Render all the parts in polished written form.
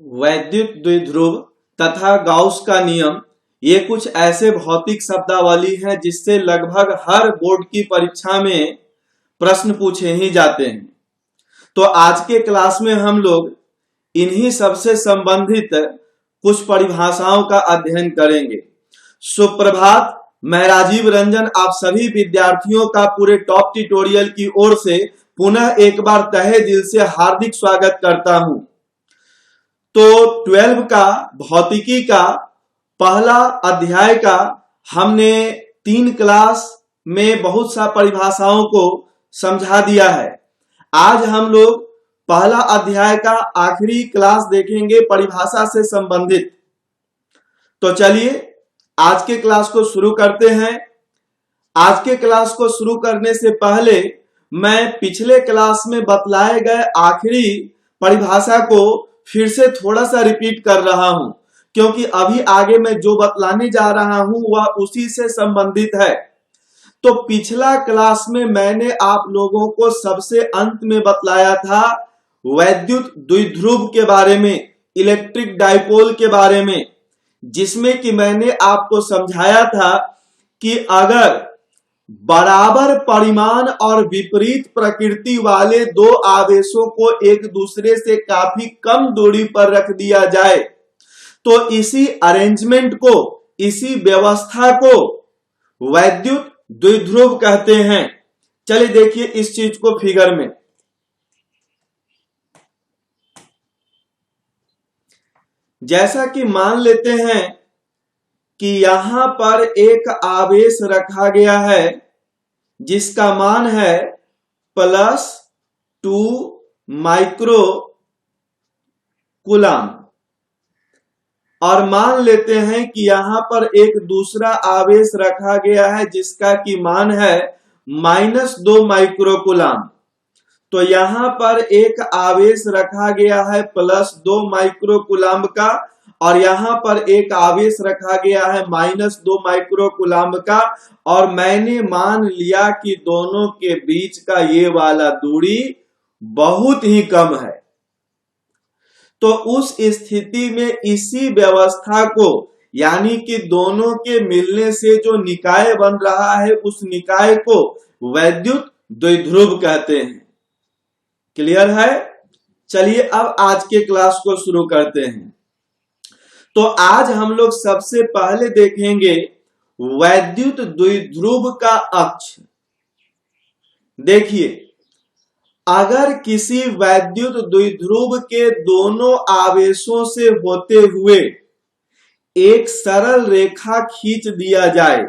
वैद्युत द्विध्रुव तथा गाउस का नियम ये कुछ ऐसे भौतिक शब्दावली हैं जिससे लगभग हर बोर्ड की परीक्षा में प्रश्न पूछे ही जाते हैं। तो आज के क्लास में हम लोग इन्हीं सबसे संबंधित कुछ परिभाषाओं का अध्ययन करेंगे। सुप्रभात, मैं राजीव रंजन आप सभी विद्यार्थियों का पूरे टॉप ट्यूटोरियल की ओर से पुनः एक बार तहे दिल से हार्दिक स्वागत करता हूं। तो 12 का भौतिकी का पहला अध्याय का हमने 3 क्लास में बहुत सा परिभाषाओं को समझा दिया है। आज हम लोग पहला अध्याय का आखिरी क्लास देखेंगे परिभाषा से संबंधित। तो चलिए आज के क्लास को शुरू करते हैं। आज के क्लास को शुरू करने से पहले मैं पिछले क्लास में बतलाए गए आखिरी परिभाषा को फिर से थोड़ा सा रिपीट कर रहा हूं, क्योंकि अभी आगे मैं जो बतलाने जा रहा हूं वह उसी से संबंधित है। तो पिछला क्लास में मैंने आप लोगों को सबसे अंत में बतलाया था वैद्युत द्विध्रुव के बारे में, इलेक्ट्रिक डाइपोल के बारे में, जिसमें कि मैंने आपको समझाया था कि अगर बराबर परिमाण और विपरीत प्रकृति वाले दो आवेशों को एक दूसरे से काफी कम दूरी पर रख दिया जाए तो इसी अरेंजमेंट को, इसी व्यवस्था को वैद्युत द्विध्रुव कहते हैं। चलिए देखिए इस चीज को फिगर में। जैसा कि मान लेते हैं कि यहां पर एक आवेश रखा गया है जिसका मान है +2 माइक्रो कूलम, और मान लेते हैं कि यहां पर एक दूसरा आवेश रखा गया है जिसका कि मान है -2 माइक्रो कूलम। तो यहां पर एक आवेश रखा गया है +2 माइक्रो कूलम का, और यहां पर एक आवेश रखा गया है -2 माइक्रो कूलम का, और मैंने मान लिया कि दोनों के बीच का ये वाला दूरी बहुत ही कम है। तो उस स्थिति में इसी व्यवस्था को, यानी कि दोनों के मिलने से जो निकाय बन रहा है उस निकाय को वैद्युत द्विध्रुव कहते हैं। क्लियर है? चलिए अब आज के क्लास को शुरू करते हैं। तो आज हम लोग सबसे पहले देखेंगे वैद्युत द्विध्रुव का अक्ष। देखिए, अगर किसी वैद्युत द्विध्रुव के दोनों आवेशों से होते हुए एक सरल रेखा खींच दिया जाए,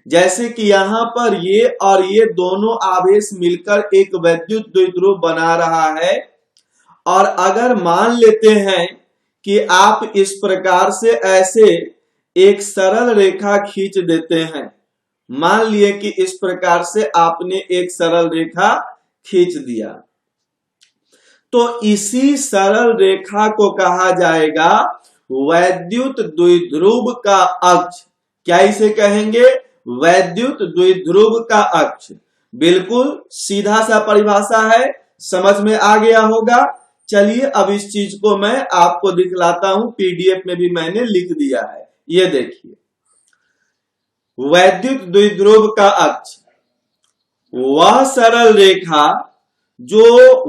जैसे कि यहां पर ये और ये दोनों आवेश मिलकर एक वैद्युत द्विध्रुव बना रहा है, और अगर मान लेते हैं कि आप इस प्रकार से ऐसे एक सरल रेखा खींच देते हैं, मान लिए कि इस प्रकार से आपने एक सरल रेखा खींच दिया, तो इसी सरल रेखा को कहा जाएगा वैद्युत द्विध्रुव का अक्ष। क्या इसे कहेंगे? वैद्युत द्विध्रुव का अक्ष। बिल्कुल सीधा सा परिभाषा है, समझ में आ गया होगा। चलिए अब इस चीज को मैं आपको दिखलाता हूं, पीडीएफ में भी मैंने लिख दिया है। ये देखिए, वैद्युत द्विध्रुव का अक्ष वह सरल रेखा जो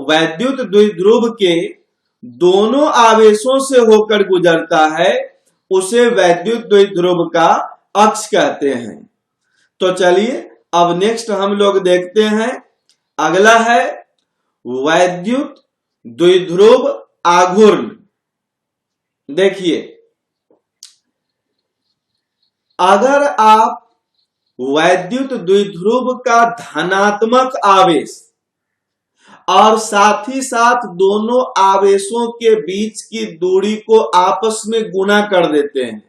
वैद्युत द्विध्रुव के दोनों आवेशों से होकर गुजरता है उसे वैद्युत द्विध्रुव का अक्ष कहते हैं। तो चलिए अब नेक्स्ट हम लोग देखते हैं। अगला है वैद्युत द्विध्रुव आघूर्ण। देखिए, अगर आप वैद्युत द्विध्रुव का धनात्मक आवेश और साथ ही साथ दोनों आवेशों के बीच की दूरी को आपस में गुणा कर देते हैं,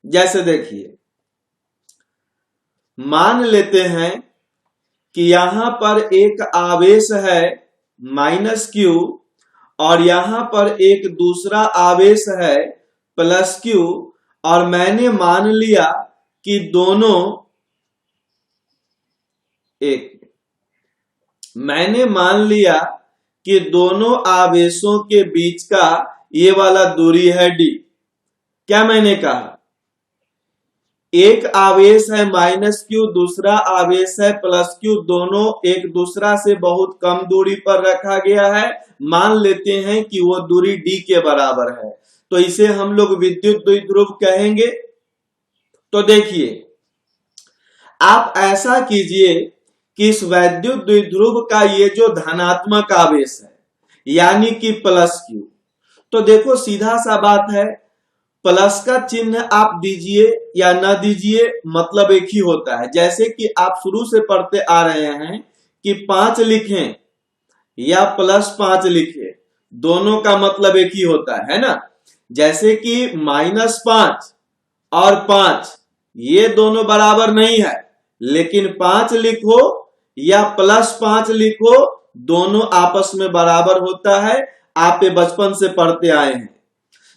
जैसे देखिए, मान लेते हैं कि यहां पर एक आवेश है -q और यहां पर एक दूसरा आवेश है +q, और मैंने मान लिया कि दोनों मैंने मान लिया कि दोनों आवेशों के बीच का ये वाला दूरी है d। क्या मैंने कहा? एक आवेश है -q, दूसरा आवेश है +q, दोनों एक दूसरा से बहुत कम दूरी पर रखा गया है। मान लेते हैं कि वो दूरी d के बराबर है, तो इसे हम लोग विद्युत द्विध्रुव कहेंगे। तो देखिए, आप ऐसा कीजिए कि इस वैद्युत द्विध्रुव का ये जो धनात्मक आवेश है यानी कि +q, तो देखो सीधा सा बात है, प्लस का चिन्ह आप दीजिए या न दीजिए मतलब एक ही होता है। जैसे कि आप शुरू से पढ़ते आ रहे हैं कि 5 लिखें या +5 लिखें, दोनों का मतलब एक ही होता है ना। जैसे कि -5 और 5 ये दोनों बराबर नहीं है, लेकिन 5 लिखो या +5 लिखो, दोनों आपस में बराबर होता है। आप ये बचपन से पढ़ते आए हैं।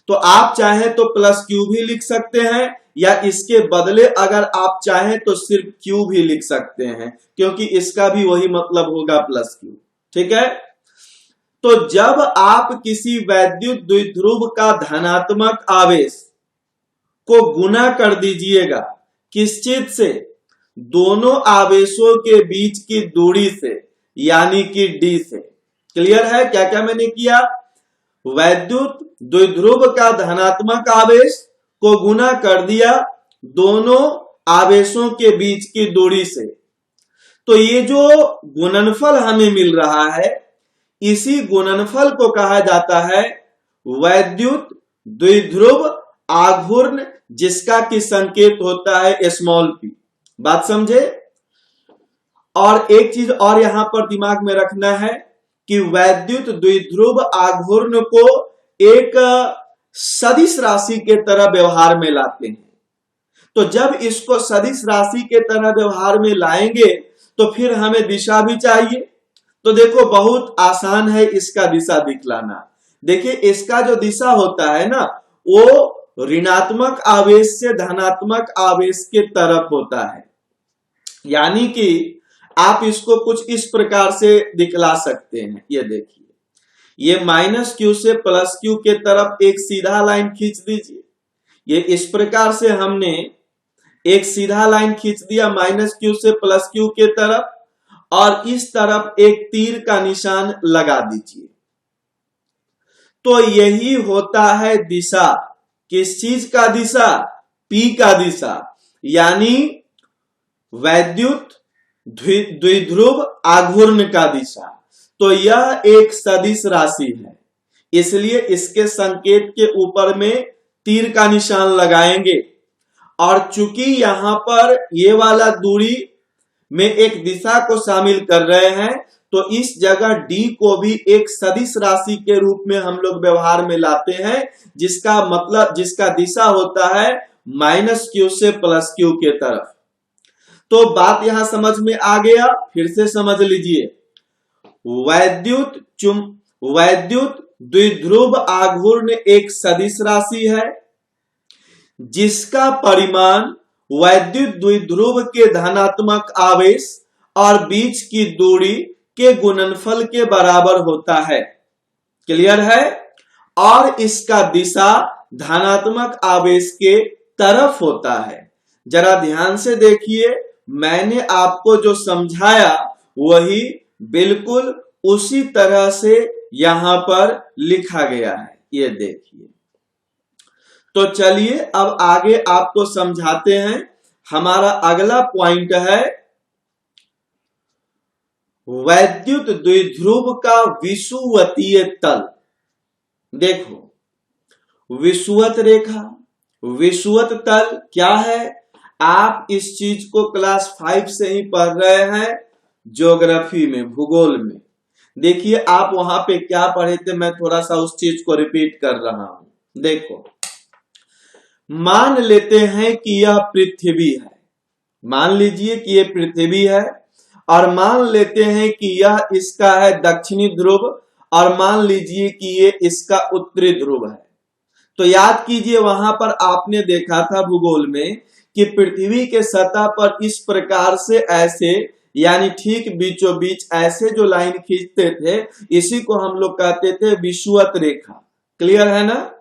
तो आप चाहे तो +q भी लिख सकते हैं या इसके बदले अगर आप चाहें तो सिर्फ q भी लिख सकते हैं, क्योंकि इसका भी वही मतलब होगा +q। ठीक है। तो जब आप किसी वैद्युत द्विध्रुव का धनात्मक आवेश को गुना कर दीजिएगा किस चीज से? दोनों आवेशों के बीच की दूरी से, यानी कि d से। क्लियर है क्या क्या मैंने किया? वैद्युत द्विध्रुव का धनात्मक आवेश को गुना कर दिया दोनों आवेशों के बीच की दूरी से। तो ये जो गुणनफल हमें मिल रहा है, इसी गुणनफल को कहा जाता है वैद्युत द्विध्रुव आघूर्ण, जिसका कि संकेत होता है p। बात समझे? और एक चीज और यहां पर दिमाग में रखना है कि वैद्युत द्विध्रुव आघूर्ण को एक सदिश राशि के तरह व्यवहार में लाते हैं। तो जब इसको सदिश राशि के तरह व्यवहार में लाएंगे तो फिर हमें दिशा भी चाहिए। तो देखो बहुत आसान है इसका दिशा दिखलाना। देखिए इसका जो दिशा होता है ना, वो ऋणात्मक आवेश से धनात्मक आवेश के तरफ होता है। यानी कि आप इसको कुछ इस प्रकार से दिखला सकते हैं। ये देखिए, ये -q से +q के तरफ एक सीधा लाइन खींच दीजिए। ये इस प्रकार से हमने एक सीधा लाइन खींच दिया -q से +q के तरफ, और इस तरफ एक तीर का निशान लगा दीजिए। तो यही होता है दिशा। किस चीज का दिशा? P का दिशा, यानी वैद्युत द्विध्रुव आघूर्ण का दिशा। तो यह एक सदिश राशि है, इसलिए इसके संकेत के ऊपर में तीर का निशान लगाएंगे। और चूंकि यहां पर ये वाला दूरी में एक दिशा को शामिल कर रहे हैं, तो इस जगह d को भी एक सदिश राशि के रूप में हम लोग व्यवहार में लाते हैं, जिसका मतलब जिसका दिशा होता है -q से +q के तरफ। तो बात यहां समझ में आ गया? फिर से समझ लीजिए, वैद्युत द्विध्रुव आघूर्ण एक सदिश राशि है जिसका परिमाण वैद्युत द्विध्रुव के धनात्मक आवेश और बीच की दूरी के गुणनफल के बराबर होता है। क्लियर है? और इसका दिशा धनात्मक आवेश के तरफ होता है। जरा ध्यान से देखिए, मैंने आपको जो समझाया वही बिल्कुल उसी तरह से यहां पर लिखा गया है। ये देखिए। तो चलिए अब आगे आपको समझाते हैं। हमारा अगला पॉइंट है वैद्युत द्विध्रुव का विषुवतीय तल। देखो, विषुवत रेखा, विषुवत तल क्या है? आप इस चीज को क्लास 5 से ही पढ़ रहे हैं, ज्योग्राफी में, भूगोल में। देखिए आप वहां पे क्या पढ़े थे, मैं थोड़ा सा उस चीज को रिपीट कर रहा हूं। देखो, मान लेते हैं कि यह पृथ्वी है, मान लीजिए कि यह पृथ्वी है, और मान लेते हैं कि यह इसका है दक्षिणी ध्रुव, और मान लीजिए कि ये इसका उत्तरी ध्रुव है। तो याद कीजिए, वहां पर आपने देखा था भूगोल में कि पृथ्वी के सतह पर इस प्रकार से ऐसे यानी ठीक बीचों बीच ऐसे जो लाइन खींचते थे, इसी को हम लोग कहते थे विषुवत रेखा। क्लियर है ना?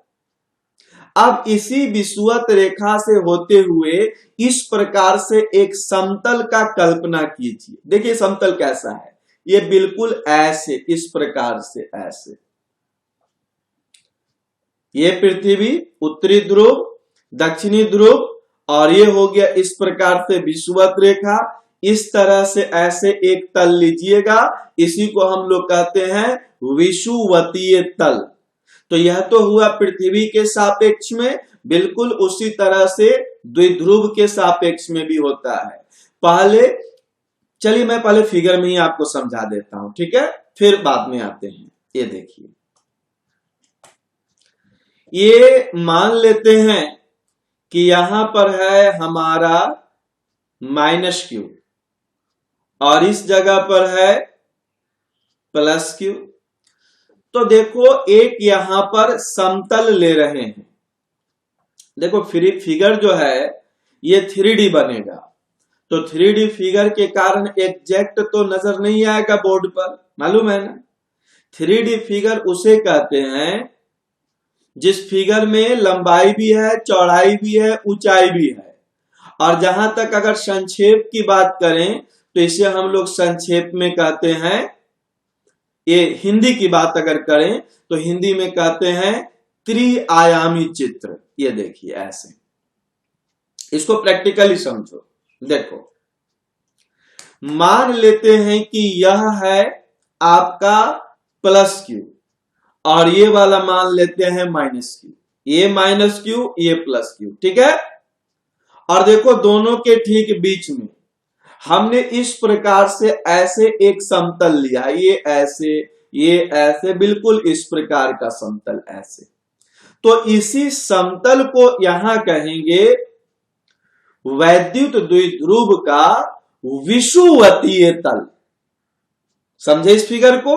अब इसी विषुवत रेखा से होते हुए इस प्रकार से एक समतल का कल्पना कीजिए। देखिए समतल कैसा है, ये बिल्कुल ऐसे, इस प्रकार से ऐसे, ये पृथ्वी उत्तरी ध्रुव, दक्षिणी ध्रुव, और ये हो गया इस प्रकार से विषुवत रेखा। इस तरह से ऐसे एक तल लीजिएगा, इसी को हम लोग कहते हैं विषुवतीय तल। तो यह तो हुआ पृथ्वी के सापेक्ष में, बिल्कुल उसी तरह से द्विध्रुव के सापेक्ष में भी होता है। चलिए मैं पहले फिगर में ही आपको समझा देता हूं, ठीक है, फिर बाद में आते हैं। ये देखिए, ये मान लेते हैं कि यहां पर है हमारा -q और इस जगह पर है +q। तो देखो एक यहां पर समतल ले रहे हैं। देखो फिगर जो है ये 3D बनेगा, तो 3D फिगर के कारण एग्जैक्ट तो नजर नहीं आएगा बोर्ड पर, मालूम है ना? 3D फिगर उसे कहते हैं जिस फिगर में लंबाई भी है, चौड़ाई भी है, ऊंचाई भी है। और जहां तक अगर संक्षेप की बात करें तो इसे हम लोग संक्षेप में कहते हैं, ये हिंदी की बात अगर करें तो हिंदी में कहते हैं त्रिआयामी चित्र। ये देखिए ऐसे, इसको प्रैक्टिकली समझो। देखो मान लेते हैं कि यह है आपका +q और ये वाला मान लेते हैं -q, ये -q ये +q, ठीक है। और देखो दोनों के ठीक बीच में हमने इस प्रकार से ऐसे एक समतल लिया, ये ऐसे बिल्कुल इस प्रकार का समतल ऐसे। तो इसी समतल को यहां कहेंगे वैद्युत द्विध्रुव का विषुवतीय तल। समझे इस फिगर को?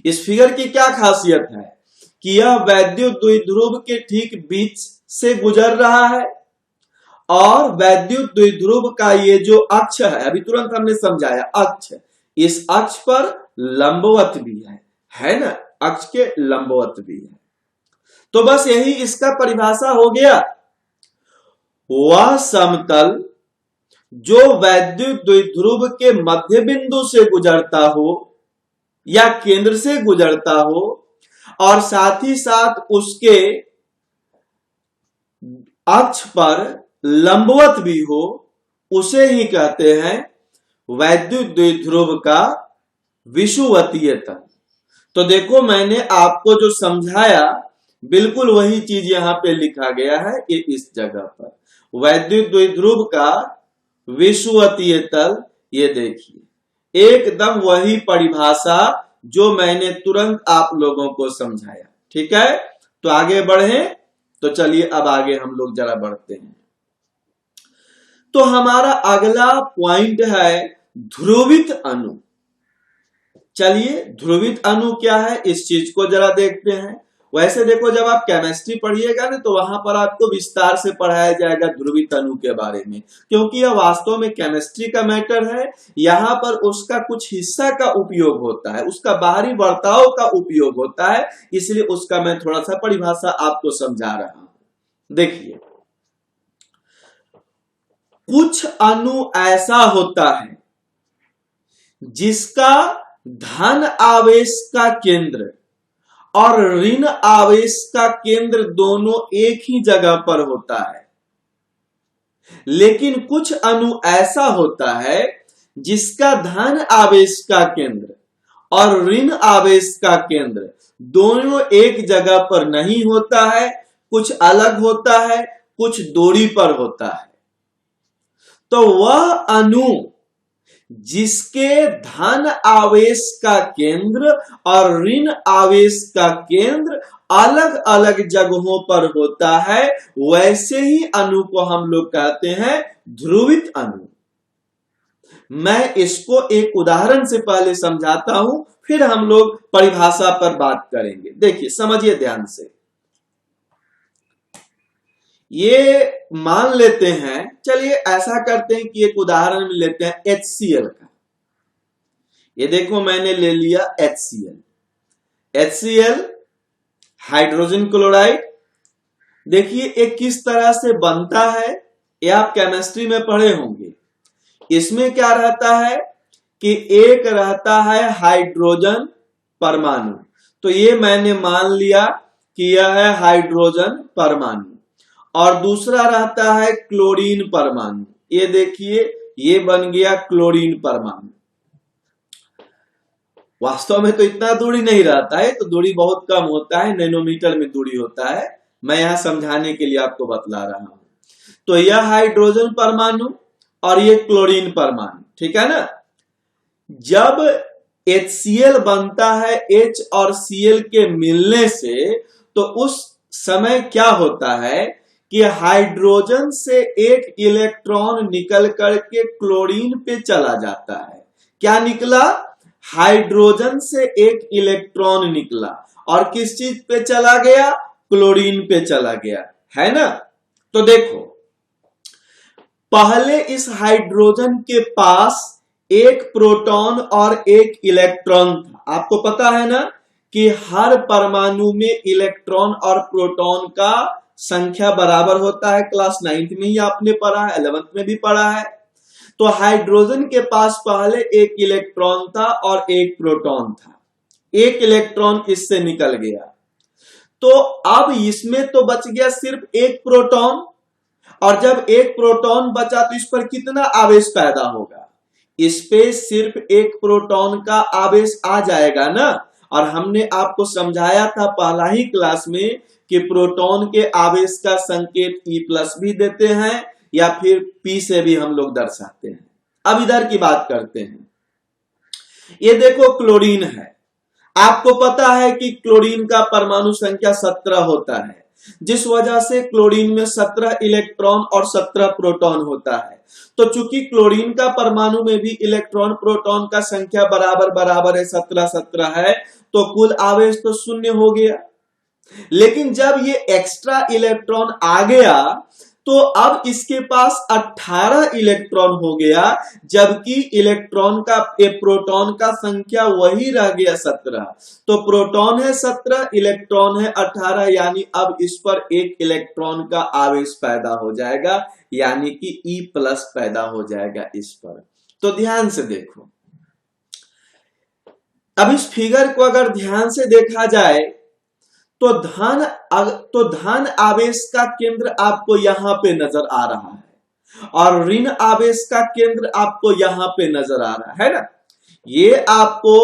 इस फिगर की क्या खासियत है कि यह वैद्युत द्विध्रुव के ठीक बीच से गुजर रहा है और वैद्युत द्विध्रुव का ये जो अक्ष है, अभी तुरंत हमने समझाया अक्ष, इस अक्ष पर लंबवत भी है ना? अक्ष के लंबवत भी है। तो बस यही इसका परिभाषा हो गया। वह समतल जो वैद्युत द्विध्रुव के मध्य बिंदु से गुजरता हो या केंद्र से गुजरता हो और साथ ही साथ उसके अक्ष पर लंबवत भी हो, उसे ही कहते हैं वैद्युत द्विध्रुव का विषुवतीय तल। तो देखो मैंने आपको जो समझाया बिल्कुल वही चीज यहां पे लिखा गया है, ये इस जगह पर वैद्युत द्विध्रुव का विषुवतीय तल। ये देखिए एकदम वही परिभाषा जो मैंने तुरंत आप लोगों को समझाया, ठीक है। तो आगे बढ़े, तो चलिए अब आगे हम लोग जरा बढ़ते हैं। तो हमारा अगला पॉइंट है ध्रुवित अणु। चलिए ध्रुवित अणु क्या है इस चीज को जरा देखते हैं। वैसे देखो जब आप केमिस्ट्री पढ़िएगा ना तो वहां पर आपको विस्तार से पढ़ाया जाएगा ध्रुवित अणु के बारे में, क्योंकि यह वास्तव में केमिस्ट्री का मैटर है। यहाँ पर उसका कुछ हिस्सा का उपयोग होता है, उसका बाहरी बर्ताव का उपयोग होता है, इसलिए उसका मैं थोड़ा सा परिभाषा आपको समझा रहा हूं। देखिए कुछ अणु ऐसा होता है जिसका धन आवेश का केंद्र और ऋण आवेश का केंद्र दोनों एक ही जगह पर होता है, लेकिन कुछ अणु ऐसा होता है जिसका धन आवेश का केंद्र और ऋण आवेश का केंद्र दोनों एक जगह पर नहीं होता है, कुछ अलग होता है, कुछ दूरी पर होता है। तो वह अणु जिसके धन आवेश का केंद्र और ऋण आवेश का केंद्र अलग अलग जगहों पर होता है, वैसे ही अणु को हम लोग कहते हैं ध्रुवित अणु। मैं इसको एक उदाहरण से पहले समझाता हूं, फिर हम लोग परिभाषा पर बात करेंगे। देखिए समझिए ध्यान से। ये मान लेते हैं, चलिए ऐसा करते हैं कि एक उदाहरण में लेते हैं HCl का। ये देखो मैंने ले लिया HCl हाइड्रोजन क्लोराइड। देखिए ये किस तरह से बनता है, ये आप केमिस्ट्री में पढ़े होंगे। इसमें क्या रहता है कि एक रहता है हाइड्रोजन परमाणु, तो ये मैंने मान लिया कि यह है हाइड्रोजन परमाणु, और दूसरा रहता है क्लोरीन परमाणु। ये देखिए ये बन गया क्लोरीन परमाणु। वास्तव में तो इतना दूरी नहीं रहता है, तो दूरी बहुत कम होता है, नैनोमीटर में दूरी होता है। मैं यहां समझाने के लिए आपको बतला रहा हूं। तो यह हाइड्रोजन परमाणु और ये क्लोरीन परमाणु, ठीक है ना। जब HCl बनता है H और Cl के मिलने से, तो उस समय क्या होता है कि हाइड्रोजन से एक इलेक्ट्रॉन निकल करके क्लोरीन पे चला जाता है। क्या निकला? हाइड्रोजन से एक इलेक्ट्रॉन निकला और किस चीज पे चला गया? क्लोरीन पे चला गया, है ना। तो देखो पहले इस हाइड्रोजन के पास एक प्रोटॉन और एक इलेक्ट्रॉन था। आपको पता है ना कि हर परमाणु में इलेक्ट्रॉन और प्रोटॉन का संख्या बराबर होता है। क्लास 9th में ही आपने पढ़ा है, 11th में भी पढ़ा है। तो हाइड्रोजन के पास पहले एक इलेक्ट्रॉन था और एक प्रोटॉन था। एक इलेक्ट्रॉन इससे निकल गया, तो अब इसमें तो बच गया सिर्फ एक प्रोटॉन, और जब एक प्रोटॉन बचा तो इस पर कितना आवेश पैदा होगा? इस पे सिर्फ एक प्रोटॉन का आवेश आ जाएगा ना। और हमने आपको समझाया था पहला ही क्लास में कि प्रोटॉन के आवेश का संकेत E+ भी देते हैं या फिर P से भी हम लोग दर्शाते हैं। अब इधर की बात करते हैं। ये देखो क्लोरीन है। आपको पता है कि क्लोरीन का परमाणु संख्या 17 होता है, जिस वजह से क्लोरीन में 17 इलेक्ट्रॉन और 17 प्रोटॉन होता है। तो चूंकि क्लोरीन का परमाणु में भी इलेक्ट्रॉन प्रोटॉन का संख्या बराबर बराबर है, 17-17 है, तो कुल आवेश तो 0 हो गया। लेकिन जब ये एक्स्ट्रा इलेक्ट्रॉन आ गया तो अब इसके पास 18 इलेक्ट्रॉन हो गया, जबकि इलेक्ट्रॉन का प्रोटॉन का संख्या वही रह गया 17। तो प्रोटॉन है 17, इलेक्ट्रॉन है 18, यानी अब इस पर एक इलेक्ट्रॉन का आवेश पैदा हो जाएगा, यानी कि E+ पैदा हो जाएगा इस पर। तो ध्यान से देखो, अब इस फिगर को अगर ध्यान से देखा जाए तो धन आवेश का केंद्र आपको यहां पे नजर आ रहा है और ऋण आवेश का केंद्र आपको यहां पे नजर आ रहा है ना। ये आपको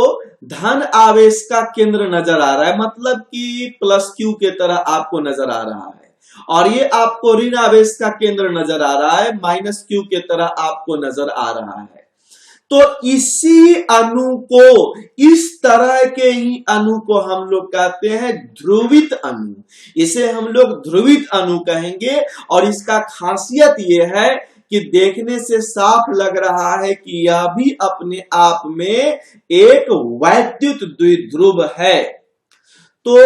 धन आवेश का केंद्र नजर आ रहा है, मतलब कि +Q के तरह आपको नजर आ रहा है, और ये आपको ऋण आवेश का केंद्र नजर आ रहा है, -Q के तरह आपको नजर आ रहा है। तो इसी अणु को, इस तरह के ही अणु को हम लोग कहते हैं ध्रुवित अणु। इसे हम लोग ध्रुवित अणु कहेंगे, और इसका खासियत यह है कि देखने से साफ लग रहा है कि यह भी अपने आप में एक वैद्युत द्विध्रुव है। तो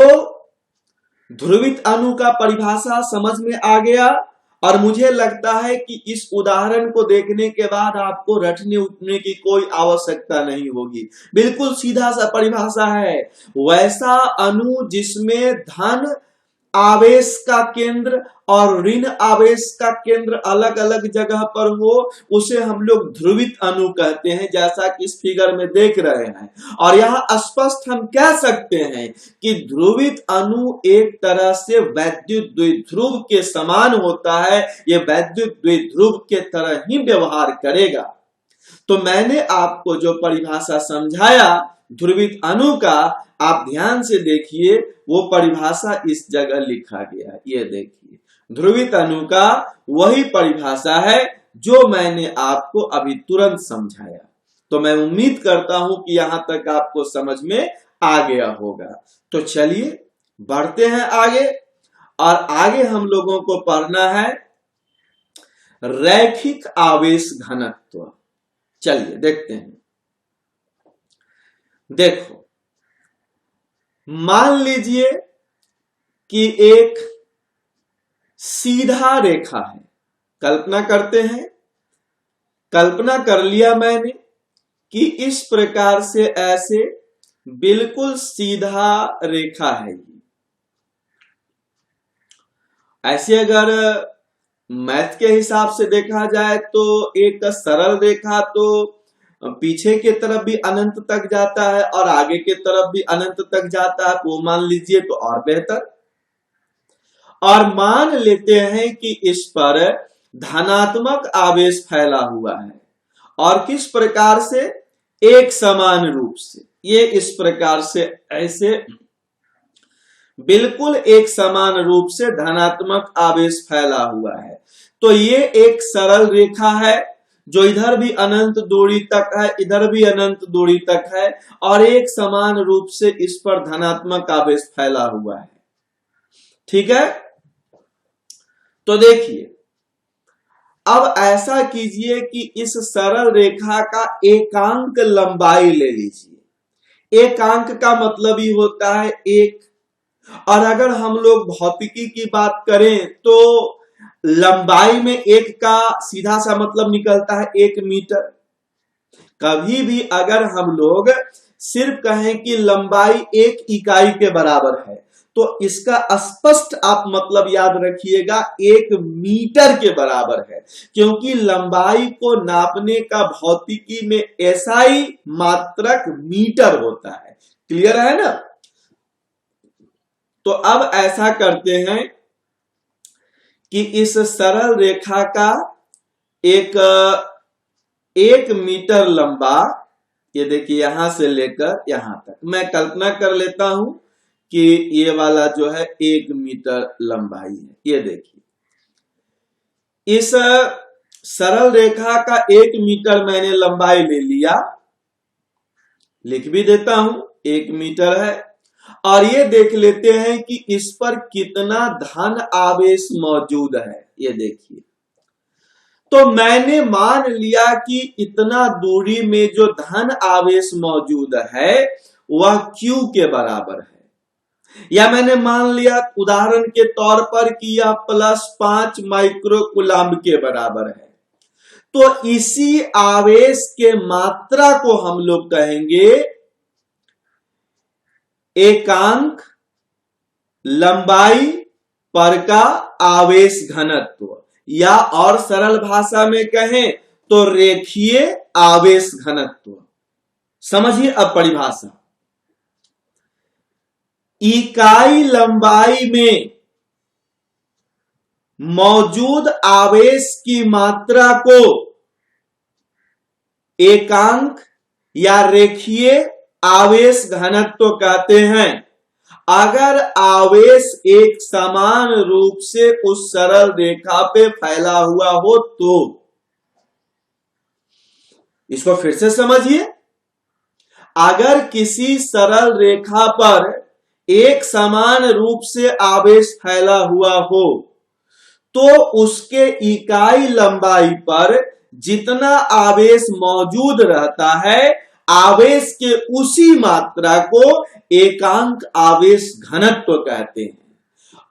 ध्रुवित अणु का परिभाषा समझ में आ गया, और मुझे लगता है कि इस उदाहरण को देखने के बाद आपको रटने उठने की कोई आवश्यकता नहीं होगी। बिल्कुल सीधा सा परिभाषा है। वैसा अणु जिसमें धन आवेश का केंद्र और ऋण आवेश का केंद्र अलग अलग जगह पर हो, उसे हम लोग ध्रुवित अणु कहते हैं, जैसा कि इस फिगर में देख रहे हैं। और यहां स्पष्ट हम कह सकते हैं कि ध्रुवित अणु एक तरह से वैद्युत द्विध्रुव के समान होता है। ये वैद्युत द्विध्रुव के तरह ही व्यवहार करेगा। तो मैंने आपको जो परिभाषा समझाया ध्रुवित अणु का, आप ध्यान से देखिए, वो परिभाषा इस जगह लिखा गया है। ये देखिए, ध्रुवित अणु का वही परिभाषा है जो मैंने आपको अभी तुरंत समझाया। तो मैं उम्मीद करता हूं कि यहां तक आपको समझ में आ गया होगा। तो चलिए बढ़ते हैं आगे, और आगे हम लोगों को पढ़ना है रैखिक आवेश घनत्व। चलिए देखते हैं। देखो, मान लीजिए कि एक सीधा रेखा है। कल्पना करते हैं, कल्पना कर लिया मैंने कि इस प्रकार से ऐसे बिल्कुल सीधा रेखा है। ऐसे अगर मैथ के हिसाब से देखा जाए तो एक सरल रेखा तो पीछे के तरफ भी अनंत तक जाता है और आगे के तरफ भी अनंत तक जाता है, वो मान लीजिए तो और बेहतर। और मान लेते हैं कि इस पर धनात्मक आवेश फैला हुआ है, और किस प्रकार से, एक समान रूप से। ये इस प्रकार से ऐसे बिल्कुल एक समान रूप से धनात्मक आवेश फैला हुआ है। तो ये एक सरल रेखा है जो इधर भी अनंत दूरी तक है, इधर भी अनंत दूरी तक है, और एक समान रूप से इस पर धनात्मक आवेश फैला हुआ है। ठीक है, तो देखिए अब ऐसा कीजिए कि इस सरल रेखा का एकांक लंबाई ले लीजिए। एकांक का मतलब ही होता है एक, और अगर हम लोग भौतिकी की बात करें तो लंबाई में एक का सीधा सा मतलब निकलता है 1 मीटर। कभी भी अगर हम लोग सिर्फ कहें कि लंबाई 1 इकाई के बराबर है तो इसका स्पष्ट आप मतलब याद रखिएगा 1 मीटर के बराबर है, क्योंकि लंबाई को नापने का भौतिकी में एसआई मात्रक मीटर होता है। क्लियर है ना? तो अब ऐसा करते हैं कि इस सरल रेखा का एक 1 मीटर लंबा, ये देखिए यहां से लेकर यहां तक, मैं कल्पना कर लेता हूं कि ये वाला जो है 1 मीटर लंबाई है। ये देखिए इस सरल रेखा का 1 मीटर मैंने लंबाई ले लिया, लिख भी देता हूं 1 मीटर है। और ये देख लेते हैं कि इस पर कितना धन आवेश मौजूद है। ये देखिए, तो मैंने मान लिया कि इतना दूरी में जो धन आवेश मौजूद है वह Q के बराबर है, या मैंने मान लिया उदाहरण के तौर पर कि यह +5 माइक्रोकूलम्ब के बराबर है। तो इसी आवेश के मात्रा को हम लोग कहेंगे एकांक लंबाई पर का आवेश घनत्व, या और सरल भाषा में कहें तो रेखीय आवेश घनत्व। समझिए अब परिभाषा, इकाई लंबाई में मौजूद आवेश की मात्रा को एकांक या रेखीय आवेश घनत्व कहते हैं। अगर आवेश एक समान रूप से उस सरल रेखा पे फैला हुआ हो तो, इसको फिर से समझिए, अगर किसी सरल रेखा पर एक समान रूप से आवेश फैला हुआ हो तो उसके इकाई लंबाई पर जितना आवेश मौजूद रहता है, आवेश के उसी मात्रा को एकांक आवेश घनत्व कहते हैं।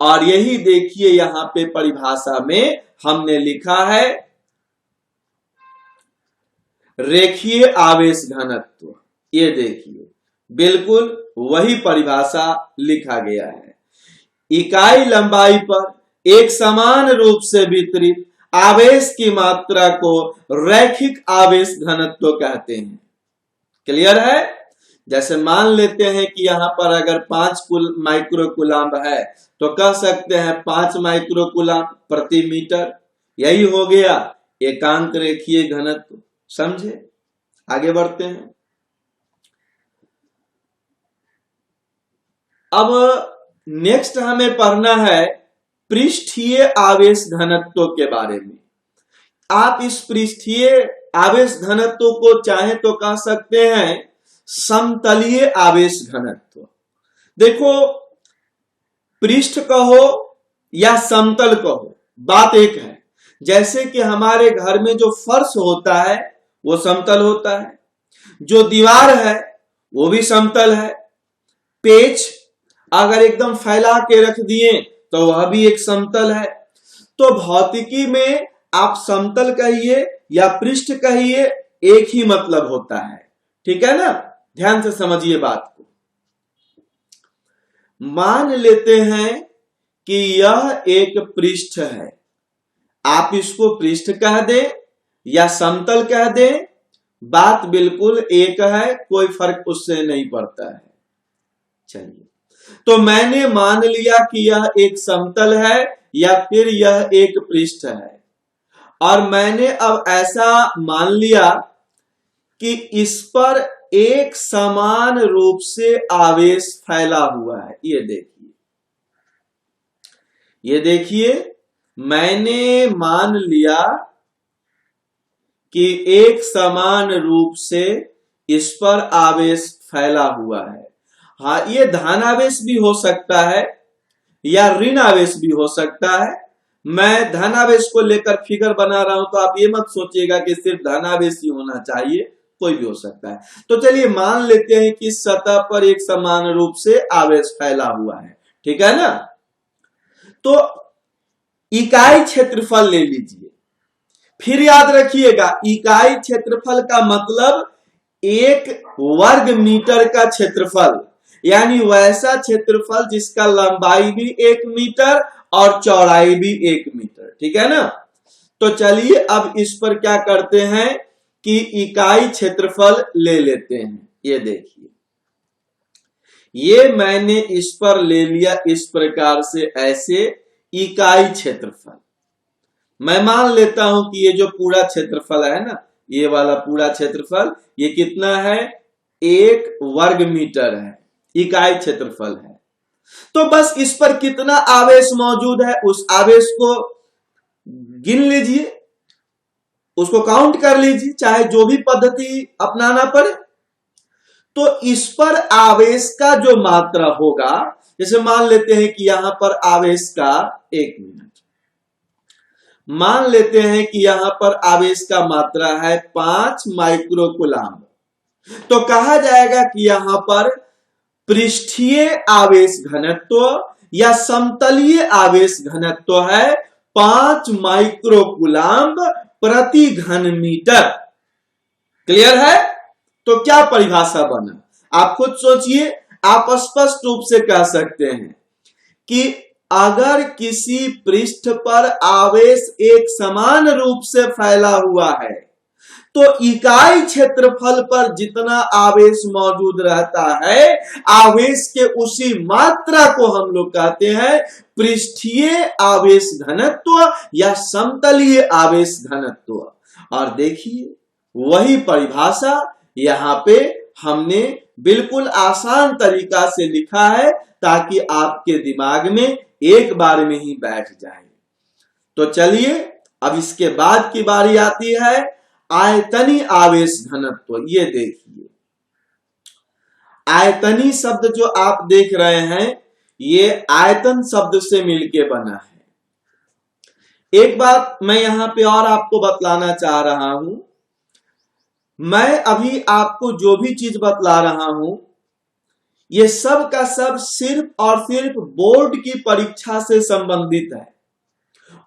और यही देखिए यहां पे परिभाषा में हमने लिखा है रेखीय आवेश घनत्व। ये देखिए बिल्कुल वही परिभाषा लिखा गया है। इकाई लंबाई पर एक समान रूप से वितरित आवेश की मात्रा को रैखिक आवेश घनत्व कहते हैं। क्लियर है? जैसे मान लेते हैं कि यहां पर अगर 5 माइक्रोकूलम्ब है तो कह सकते हैं 5 माइक्रोकूलम्ब प्रति मीटर। यही हो गया एकांक रेखीय घनत्व। समझे? आगे बढ़ते हैं। अब नेक्स्ट हमें पढ़ना है पृष्ठीय आवेश घनत्व के बारे में। आप इस पृष्ठीय आवेश घनत्व को चाहे तो कह सकते हैं समतलीय आवेश घनत्व। देखो, पृष्ठ कहो या समतल कहो, बात एक है। जैसे कि हमारे घर में जो फर्श होता है वो समतल होता है, जो दीवार है वो भी समतल है, पेच अगर एकदम फैला के रख दिए तो वह भी एक समतल है। तो भौतिकी में आप समतल कहिए या पृष्ठ कहिए, एक ही मतलब होता है। ठीक है ना, ध्यान से समझिए बात को। मान लेते हैं कि यह एक पृष्ठ है, आप इसको पृष्ठ कह दें या समतल कह दें, बात बिल्कुल एक है, कोई फर्क उससे नहीं पड़ता है। चलिए, तो मैंने मान लिया कि यह एक समतल है या फिर यह एक पृष्ठ है, और मैंने अब ऐसा मान लिया कि इस पर एक समान रूप से आवेश फैला हुआ है। ये देखिए मैंने मान लिया कि एक समान रूप से इस पर आवेश फैला हुआ है। हाँ, ये धनावेश भी हो सकता है या ऋण आवेश भी हो सकता है। मैं धनावेश को लेकर फिगर बना रहा हूं, तो आप ये मत सोचिएगा कि सिर्फ धनावेश ही होना चाहिए, कोई भी हो सकता है। तो चलिए मान लेते हैं कि सतह पर एक समान रूप से आवेश फैला हुआ है, ठीक है ना। तो इकाई क्षेत्रफल ले लीजिए, फिर याद रखिएगा इकाई क्षेत्रफल का मतलब एक वर्ग मीटर का क्षेत्रफल, यानी वैसा क्षेत्रफल जिसका लंबाई भी 1 मीटर और चौड़ाई भी 1 मीटर, ठीक है ना। तो चलिए अब इस पर क्या करते हैं कि इकाई क्षेत्रफल ले लेते हैं। ये देखिए, ये मैंने इस पर ले लिया इस प्रकार से, ऐसे इकाई क्षेत्रफल। मैं मान लेता हूं कि ये जो पूरा क्षेत्रफल है ना, ये वाला पूरा क्षेत्रफल, ये कितना है, 1 वर्ग मीटर है, इकाई क्षेत्रफल है। तो बस इस पर कितना आवेश मौजूद है, उस आवेश को गिन लीजिए, उसको काउंट कर लीजिए, चाहे जो भी पद्धति अपनाना पड़े। तो इस पर आवेश का जो मात्रा होगा, जैसे मान लेते हैं कि यहां पर आवेश का 1 मिनट, मान लेते हैं कि यहां पर आवेश का मात्रा है 5 माइक्रोकूलाम्ब, तो कहा जाएगा कि यहां पर पृष्ठीय आवेश घनत्व या समतलीय आवेश घनत्व है 5 माइक्रोकूलाम्ब प्रति घन मीटर। क्लियर है। तो क्या परिभाषा बना, आप खुद सोचिए। आप स्पष्ट रूप से कह सकते हैं कि अगर किसी पृष्ठ पर आवेश एक समान रूप से फैला हुआ है, तो इकाई क्षेत्रफल पर जितना आवेश मौजूद रहता है, आवेश के उसी मात्रा को हम लोग कहते हैं पृष्ठीय आवेश घनत्व या समतलीय आवेश घनत्व। और देखिए वही परिभाषा यहां पे हमने बिल्कुल आसान तरीका से लिखा है, ताकि आपके दिमाग में एक बार में ही बैठ जाए। तो चलिए अब इसके बाद की बारी आती है आयतनी आवेश घनत्व। ये देखिए, आयतनी शब्द जो आप देख रहे हैं, ये आयतन शब्द से मिलके बना है। एक बात मैं यहां पे और आपको बतलाना चाह रहा हूं, मैं अभी आपको जो भी चीज बतला रहा हूं, ये सब का सब सिर्फ और सिर्फ बोर्ड की परीक्षा से संबंधित है,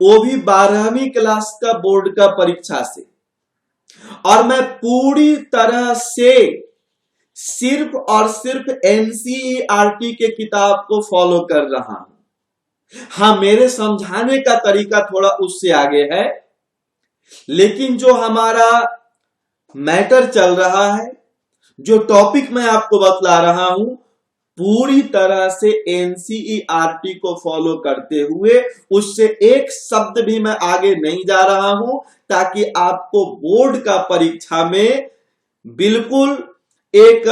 वो भी 12वीं क्लास का बोर्ड का परीक्षा से। और मैं पूरी तरह से सिर्फ और सिर्फ एनसीईआरटी के किताब को फॉलो कर रहा हूं। हाँ, मेरे समझाने का तरीका थोड़ा उससे आगे है, लेकिन जो हमारा मैटर चल रहा है, जो टॉपिक मैं आपको बतला रहा हूं, पूरी तरह से एनसीईआरटी को फॉलो करते हुए उससे एक शब्द भी मैं आगे नहीं जा रहा हूं, ताकि आपको बोर्ड का परीक्षा में बिल्कुल एक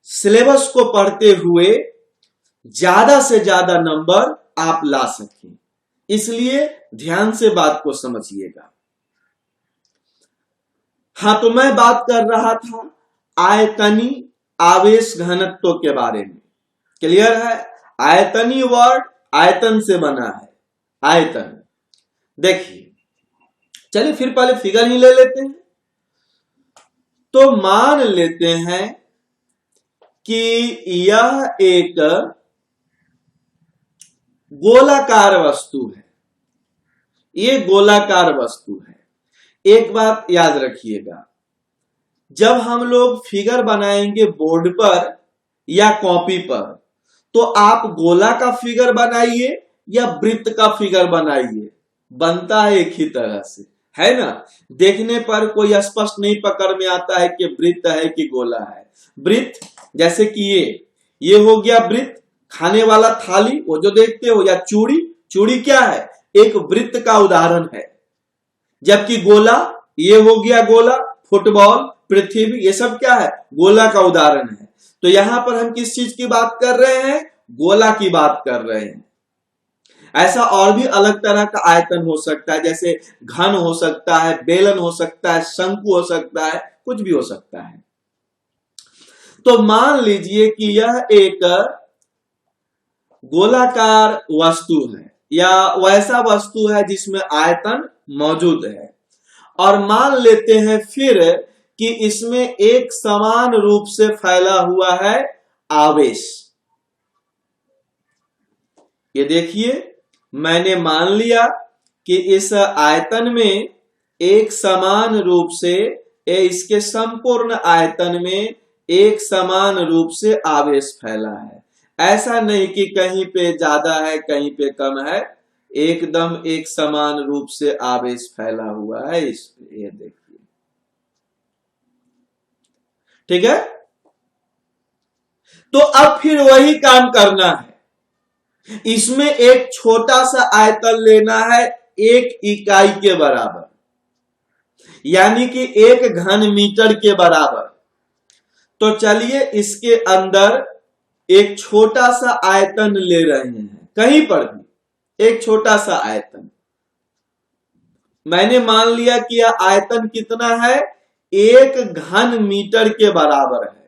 सिलेबस को पढ़ते हुए ज्यादा से ज्यादा नंबर आप ला सकें। इसलिए ध्यान से बात को समझिएगा। हाँ, तो मैं बात कर रहा था आयतनी आवेश घनत्व के बारे में। क्लियर है। आयतनी वर्ड आयतन से बना है, आयतन। देखिए, चलिए फिर पहले फिगर ही ले लेते हैं। तो मान लेते हैं कि यह एक गोलाकार वस्तु है, ये गोलाकार वस्तु है। एक बात याद रखिएगा, जब हम लोग फिगर बनाएंगे बोर्ड पर या कॉपी पर, तो आप गोला का फिगर बनाइए या वृत्त का फिगर बनाइए, बनता है एक ही तरह से, है ना। देखने पर कोई स्पष्ट नहीं पकड़ में आता है कि वृत्त है कि गोला है। वृत्त जैसे कि ये हो गया वृत्त, खाने वाला थाली वो जो देखते हो, या चूड़ी, चूड़ी क्या है, एक वृत्त का उदाहरण है। जबकि गोला, ये हो गया गोला, फुटबॉल, पृथ्वी, ये सब क्या है, गोला का उदाहरण है। तो यहां पर हम किस चीज की बात कर रहे हैं, गोला की बात कर रहे हैं। ऐसा और भी अलग तरह का आयतन हो सकता है, जैसे घन हो सकता है, बेलन हो सकता है, शंकु हो सकता है, कुछ भी हो सकता है। तो मान लीजिए कि यह एक गोलाकार वस्तु है या वैसा वस्तु है जिसमें आयतन मौजूद है, और मान लेते हैं फिर कि इसमें एक समान रूप से फैला हुआ है आवेश। ये देखिए, मैंने मान लिया कि इस आयतन में एक समान रूप से, इसके संपूर्ण आयतन में एक समान रूप से आवेश फैला है। ऐसा नहीं कि कहीं पे ज्यादा है कहीं पे कम है, एकदम एक समान रूप से आवेश फैला हुआ है इस पे, ये देखिए, ठीक है। तो अब फिर वही काम करना है, इसमें एक छोटा सा आयतन लेना है 1 इकाई के बराबर, यानी कि 1 घन मीटर के बराबर। तो चलिए इसके अंदर एक छोटा सा आयतन ले रहे हैं, कहीं पर भी एक छोटा सा आयतन। मैंने मान लिया कि यह आयतन कितना है, 1 घन मीटर के बराबर है।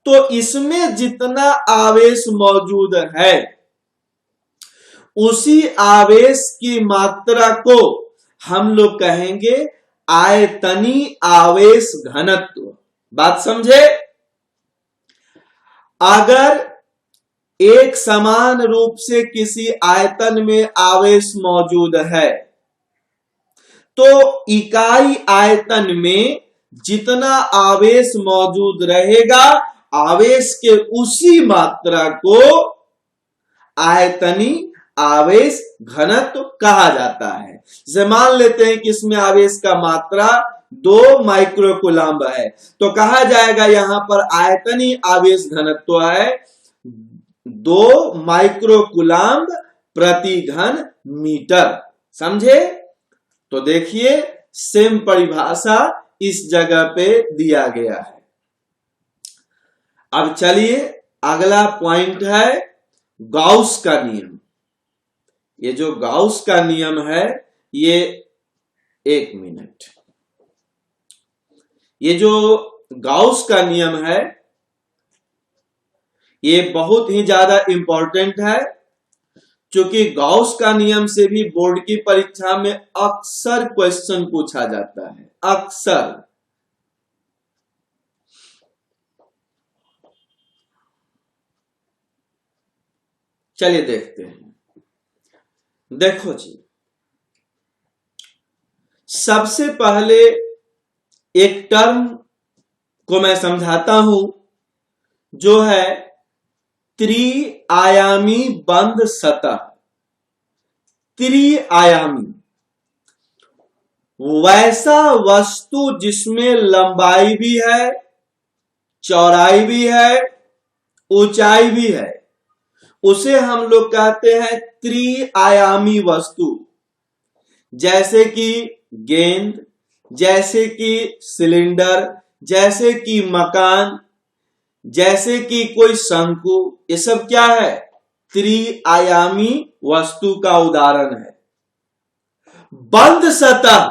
तो इसमें जितना आवेश मौजूद है, उसी आवेश की मात्रा को हम लोग कहेंगे आयतनी आवेश घनत्व। बात समझे। अगर एक समान रूप से किसी आयतन में आवेश मौजूद है, तो इकाई आयतन में जितना आवेश मौजूद रहेगा, आवेश के उसी मात्रा को आयतनी आवेश घनत्व कहा जाता है। जैसे मान लेते हैं कि इसमें आवेश का मात्रा 2 माइक्रोकूलम्ब है, तो कहा जाएगा यहां पर आयतनी आवेश घनत्व है 2 माइक्रोकूलम्ब प्रति घन मीटर। समझे। तो देखिए, सेम परिभाषा इस जगह पे दिया गया है। अब चलिए अगला पॉइंट है गाउस का नियम। ये जो गाउस का नियम है, ये 1 मिनट, ये जो गाउस का नियम है ये बहुत ही ज्यादा इंपॉर्टेंट है, क्योंकि गाउस का नियम से भी बोर्ड की परीक्षा में अक्सर क्वेश्चन पूछा जाता है, अक्सर। चलिए देखते हैं। देखो जी, सबसे पहले एक टर्म को मैं समझाता हूं, जो है त्रिआयामी बंद सतह। त्रिआयामी, वैसा वस्तु जिसमें लंबाई भी है, चौड़ाई भी है, ऊंचाई भी है, उसे हम लोग कहते हैं त्रिआयामी वस्तु। जैसे कि गेंद, जैसे कि सिलेंडर, जैसे कि मकान, जैसे कि कोई शंकु, ये सब क्या है, त्रिआयामी वस्तु का उदाहरण है। बंद सतह,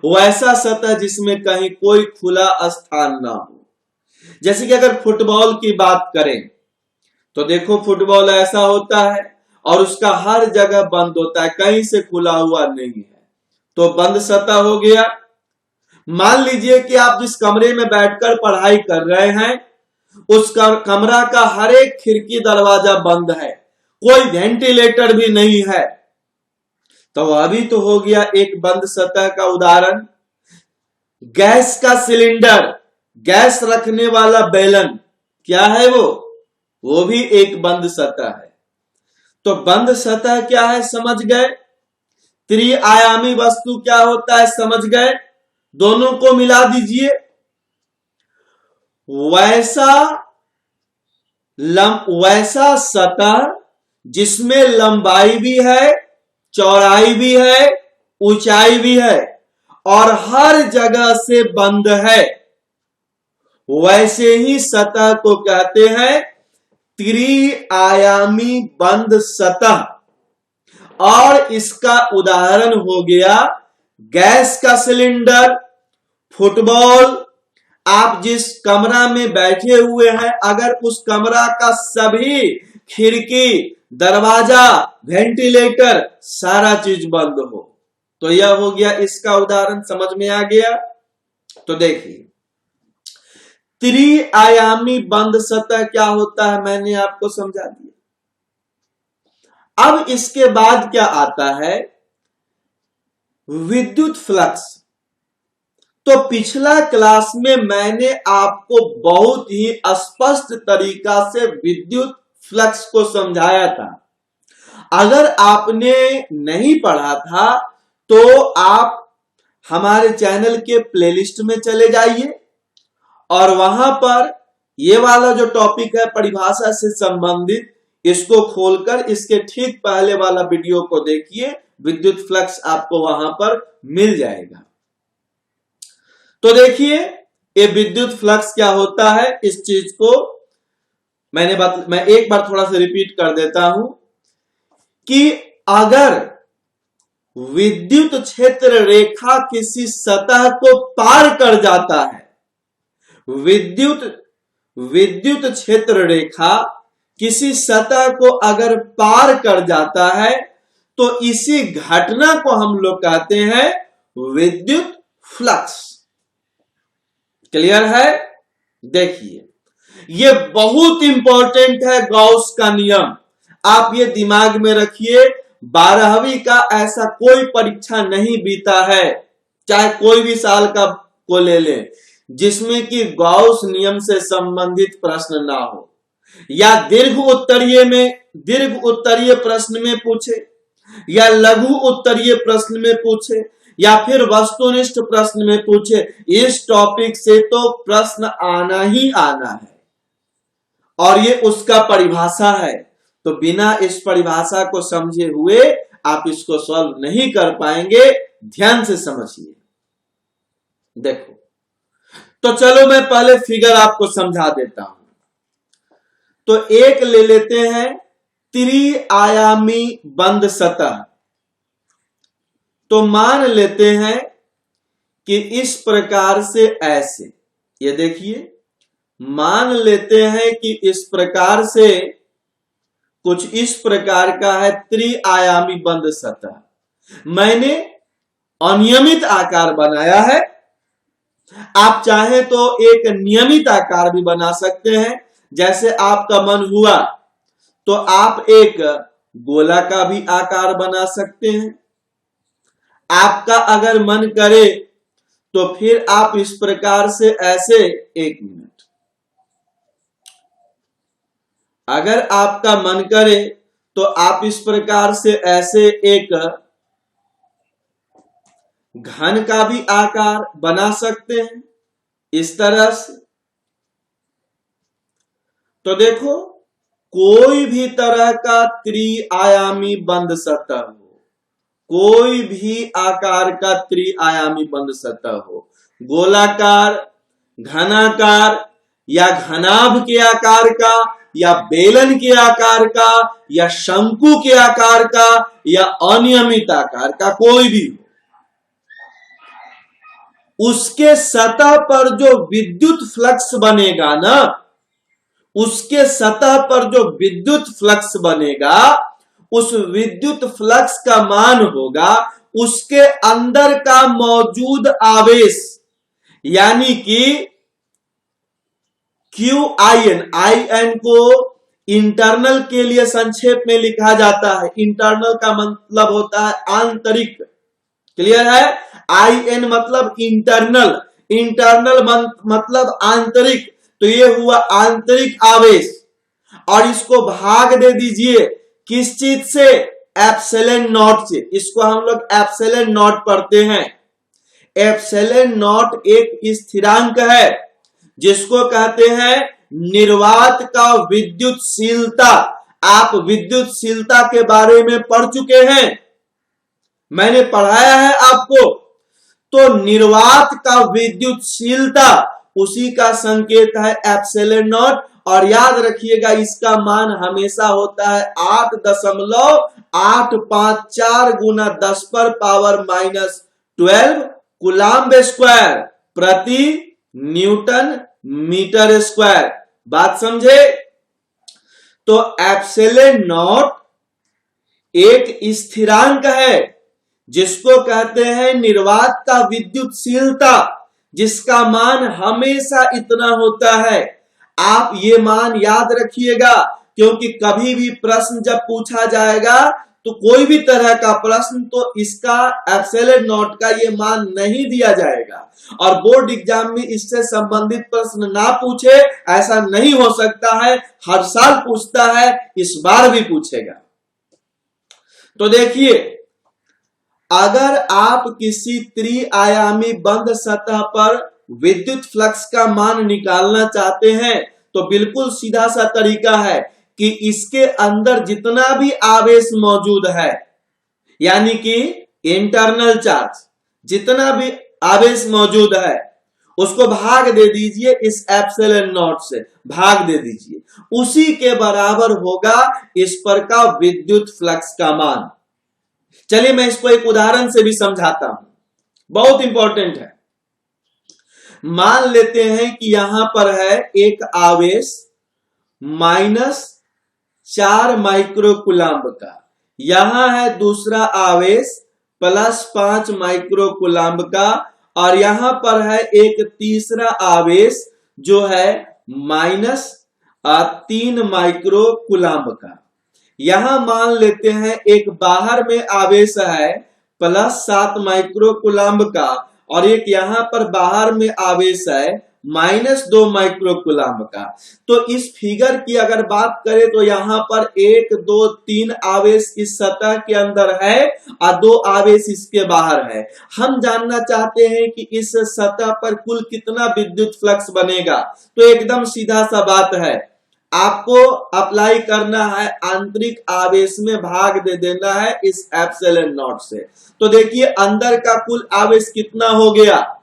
वैसा सतह जिसमें कहीं कोई खुला स्थान ना हो। जैसे कि अगर फुटबॉल की बात करें, तो देखो फुटबॉल ऐसा होता है और उसका हर जगह बंद होता है, कहीं से खुला हुआ नहीं है, तो बंद सतह हो गया। मान लीजिए कि आप जिस कमरे में बैठकर पढ़ाई कर रहे हैं, उस कमरा का हर एक खिड़की दरवाजा बंद है, कोई वेंटिलेटर भी नहीं है, तो वह भी तो हो गया एक बंद सतह का उदाहरण। गैस का सिलेंडर, गैस रखने वाला बेलन, क्या है वो भी एक बंद सतह है। तो बंद सतह क्या है समझ गए, त्रिआयामी वस्तु क्या होता है समझ गए, दोनों को मिला दीजिए। वैसा सतह जिसमें लंबाई भी है, चौड़ाई भी है, ऊंचाई भी है और हर जगह से बंद है, वैसे ही सतह को कहते हैं त्रिआयामी बंद सतह। और इसका उदाहरण हो गया गैस का सिलेंडर, फुटबॉल। आप जिस कमरा में बैठे हुए हैं, अगर उस कमरा का सभी खिड़की, दरवाजा, वेंटिलेटर, सारा चीज बंद हो, तो यह हो गया इसका उदाहरण। समझ में आ गया? तो देखिए त्रिआयामी बंद सतह क्या होता है मैंने आपको समझा दिया। अब इसके बाद क्या आता है, विद्युत फ्लक्स। तो पिछला क्लास में मैंने आपको बहुत ही स्पष्ट तरीका से विद्युत फ्लक्स को समझाया था। अगर आपने नहीं पढ़ा था तो आप हमारे चैनल के प्लेलिस्ट में चले जाइए और वहां पर ये वाला जो टॉपिक है परिभाषा से संबंधित, इसको खोलकर इसके ठीक पहले वाला वीडियो को देखिए, विद्युत फ्लक्स आपको वहां पर मिल जाएगा। तो देखिए ये विद्युत फ्लक्स क्या होता है, इस चीज को मैं एक बार थोड़ा सा रिपीट कर देता हूं कि अगर विद्युत क्षेत्र रेखा किसी सतह को पार कर जाता है, विद्युत क्षेत्र रेखा किसी सतह को अगर पार कर जाता है तो इसी घटना को हम लोग कहते हैं विद्युत फ्लक्स। क्लियर है? देखिए ये बहुत इंपॉर्टेंट है, गॉस का नियम। आप ये दिमाग में रखिए, 12वीं का ऐसा कोई परीक्षा नहीं बीता है, चाहे कोई भी साल का को ले लें, जिसमें कि गॉस नियम से संबंधित प्रश्न ना हो, या दीर्घ उत्तरीय प्रश्न में पूछे, या लघु उत्तरीय प्रश्न में पूछे, या फिर वस्तुनिष्ठ प्रश्न में पूछे। इस टॉपिक से तो प्रश्न आना ही आना है और ये उसका परिभाषा है। तो बिना इस परिभाषा को समझे हुए आप इसको सॉल्व नहीं कर पाएंगे। ध्यान से समझिए। देखो तो चलो मैं पहले फिगर आपको समझा देता हूं। तो एक ले लेते हैं त्रिआयामी बंद सतह। तो मान लेते हैं कि इस प्रकार से ऐसे, ये देखिए मान लेते हैं कि इस प्रकार से कुछ इस प्रकार का है त्रिआयामी बंद सतह। मैंने अनियमित आकार बनाया है, आप चाहे तो एक नियमित आकार भी बना सकते हैं। जैसे आपका मन हुआ तो आप एक गोला का भी आकार बना सकते हैं। आपका अगर मन करे तो फिर आप इस प्रकार से ऐसे, एक मिनट, अगर आपका मन करे तो आप इस प्रकार से ऐसे एक घन का भी आकार बना सकते हैं, इस तरह से। तो देखो कोई भी तरह का त्रिआयामी बंद सतह हो, कोई भी आकार का त्रिआयामी बंद सतह हो, गोलाकार, घनाकार, या घनाभ के आकार का, या बेलन के आकार का, या शंकु के आकार का, या अनियमित आकार का, कोई भी हो, उसके सतह पर जो विद्युत फ्लक्स बनेगा ना, उसके सतह पर जो विद्युत फ्लक्स बनेगा, उस विद्युत फ्लक्स का मान होगा उसके अंदर का मौजूद आवेश, यानी कि QIN को इंटरनल के लिए संक्षेप में लिखा जाता है। इंटरनल का मतलब होता है आंतरिक। क्लियर है? IN मतलब इंटरनल, इंटरनल मतलब आंतरिक, तो ये हुआ आंतरिक आवेश। और इसको भाग दे दीजिए किस चीज से, एप्सिलॉन नॉट से। इसको हम लोग एप्सिलॉन नॉट पढ़ते हैं। एप्सिलॉन नॉट एक स्थिरांक है जिसको कहते हैं निर्वात का विद्युतशीलता। आप विद्युतशीलता के बारे में पढ़ चुके हैं, मैंने पढ़ाया है आपको। तो निर्वात का विद्युतशीलता उसी का संकेत है एप्सिलॉन नॉट। और याद रखिएगा इसका मान हमेशा होता है 8.854 गुना 10 पर पावर -12 कूलम्ब स्क्वायर प्रति न्यूटन मीटर स्क्वायर। बात समझे? तो एप्सिलॉन नॉट एक स्थिरांक है जिसको कहते हैं निर्वात का विद्युतशीलता, जिसका मान हमेशा इतना होता है। आप ये मान याद रखिएगा, क्योंकि कभी भी प्रश्न जब पूछा जाएगा तो कोई भी तरह का प्रश्न, तो इसका एप्सिलॉन नॉट का ये मान नहीं दिया जाएगा। और बोर्ड एग्जाम में इससे संबंधित प्रश्न ना पूछे ऐसा नहीं हो सकता है। हर साल पूछता है, इस बार भी पूछेगा। तो देखिए, अगर आप किसी त्रिआयामी बंद सतह पर विद्युत फ्लक्स का मान निकालना चाहते हैं तो बिल्कुल सीधा सा तरीका है कि इसके अंदर जितना भी आवेश मौजूद है, यानी कि इंटरनल चार्ज, जितना भी आवेश मौजूद है उसको भाग दे दीजिए, इस एप्सिलॉन नॉट से भाग दे दीजिए, उसी के बराबर होगा इस पर का विद्युत फ्लक्स का मान। चलिए मैं इसको एक उदाहरण से भी समझाता हूं, बहुत इंपॉर्टेंट है। मान लेते हैं कि यहां पर है एक आवेश -4 माइक्रो कूलम्ब का, यहां है दूसरा आवेश +5 माइक्रो कूलम्ब का, और यहां पर है एक तीसरा आवेश जो है -3 माइक्रो कूलम्ब का। यहां मान लेते हैं एक बाहर में आवेश है +7 माइक्रो कूलम्ब का, और एक यहां पर बाहर में आवेश है -2 माइक्रो कूलम्ब का। तो इस फिगर की अगर बात करें तो यहां पर 1 2 3 आवेश इस सतह के अंदर है और 2 आवेश इसके बाहर है। हम जानना चाहते हैं कि इस सतह पर कुल कितना विद्युत फ्लक्स बनेगा। तो एकदम सीधा सा बात है, आपको अप्लाई करना है आंतरिक आवेश में भाग दे देना है इस एप्सिलॉन नॉट से। तो देखिए अंदर का कुल आवेश कितना हो गया,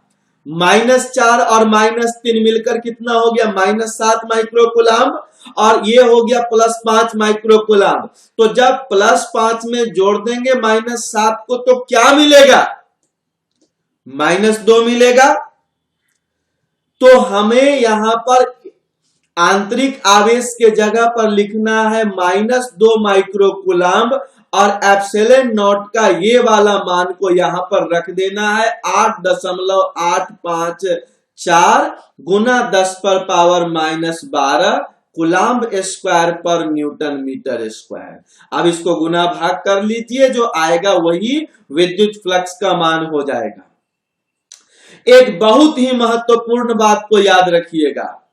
-4 और -3 मिलकर कितना हो गया, -7 माइक्रो कूलम्ब, और ये हो गया +5 माइक्रो कूलम्ब। तो जब +5 में जोड़ देंगे -7 को तो क्या मिलेगा, -2 मिलेगा। तो हमें यहां पर आंतरिक आवेश के जगह पर लिखना है -2 माइक्रो कूलम्ब, और एप्सिलॉन नॉट का ये वाला मान को यहां पर रख देना है 8.854 गुना 10 पर पावर -12 कूलम्ब स्क्वायर पर न्यूटन मीटर स्क्वायर। अब इसको गुना भाग कर लीजिए, जो आएगा वही विद्युत फ्लक्स का मान हो जाएगा। एक बहुत ही महत्वपूर्ण बात को याद रखिएगा,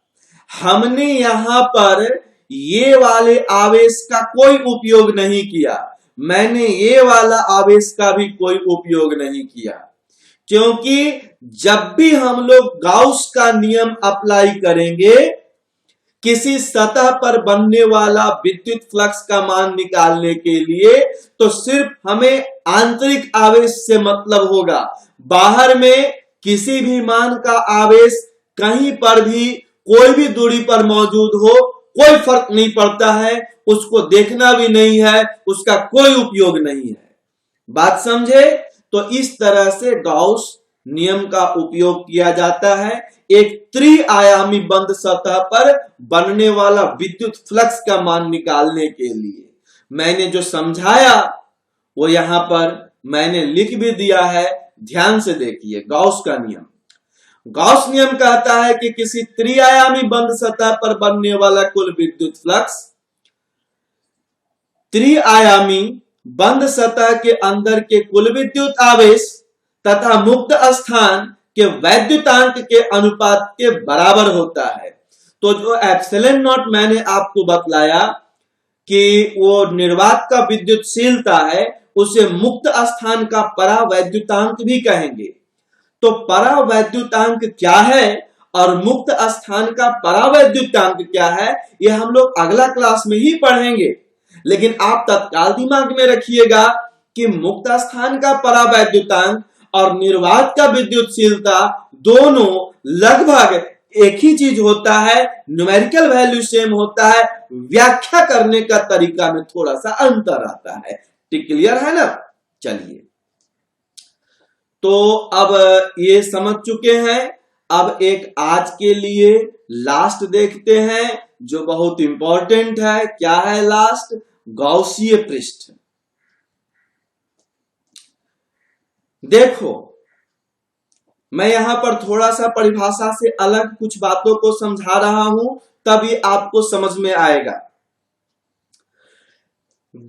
हमने यहां पर ये वाले आवेश का कोई उपयोग नहीं किया, मैंने ये वाला आवेश का भी कोई उपयोग नहीं किया, क्योंकि जब भी हम लोग गाउस का नियम अप्लाई करेंगे किसी सतह पर बनने वाला विद्युत फ्लक्स का मान निकालने के लिए, तो सिर्फ हमें आंतरिक आवेश से मतलब होगा। बाहर में किसी भी मान का आवेश कहीं पर भी कोई भी दूरी पर मौजूद हो, कोई फर्क नहीं पड़ता है, उसको देखना भी नहीं है, उसका कोई उपयोग नहीं है। बात समझे? तो इस तरह से गाउस नियम का उपयोग किया जाता है एक त्रिआयामी बंद सतह पर बनने वाला विद्युत फ्लक्स का मान निकालने के लिए। मैंने जो समझाया वो यहां पर मैंने लिख भी दिया है, ध्यान से देखिए। गाउस का नियम, गाउस नियम कहता है कि किसी त्रिआयामी बंद सतह पर बनने वाला कुल विद्युत फ्लक्स त्रिआयामी बंद सतह के अंदर के कुल विद्युत आवेश तथा मुक्त स्थान कि वैद्युतांक के अनुपात के बराबर होता है। तो जो एप्सिलॉन नॉट मैंने आपको बतलाया कि वो निर्वात का विद्युतशीलता है, उसे मुक्त स्थान का परावैद्युतांक भी कहेंगे। तो परावैद्युतांक क्या है और मुक्त स्थान का परावैद्युतांक क्या है, ये हम लोग अगला क्लास में ही पढ़ेंगे। लेकिन आप तत्काल दिमाग में रखिएगा कि मुक्त स्थान का परावैद्युतांक और निर्वात का विद्युतशीलता दोनों लगभग एक ही चीज होता है, न्यूमेरिकल वैल्यू सेम होता है, व्याख्या करने का तरीका में थोड़ा सा अंतर आता है। ठीक, क्लियर है ना? चलिए, तो अब ये समझ चुके हैं। अब एक आज के लिए लास्ट देखते हैं जो बहुत इंपॉर्टेंट है। क्या है लास्ट? गॉसीय पृष्ठ। देखो, मैं यहां पर थोड़ा सा परिभाषा से अलग कुछ बातों को समझा रहा हूं, तभी आपको समझ में आएगा।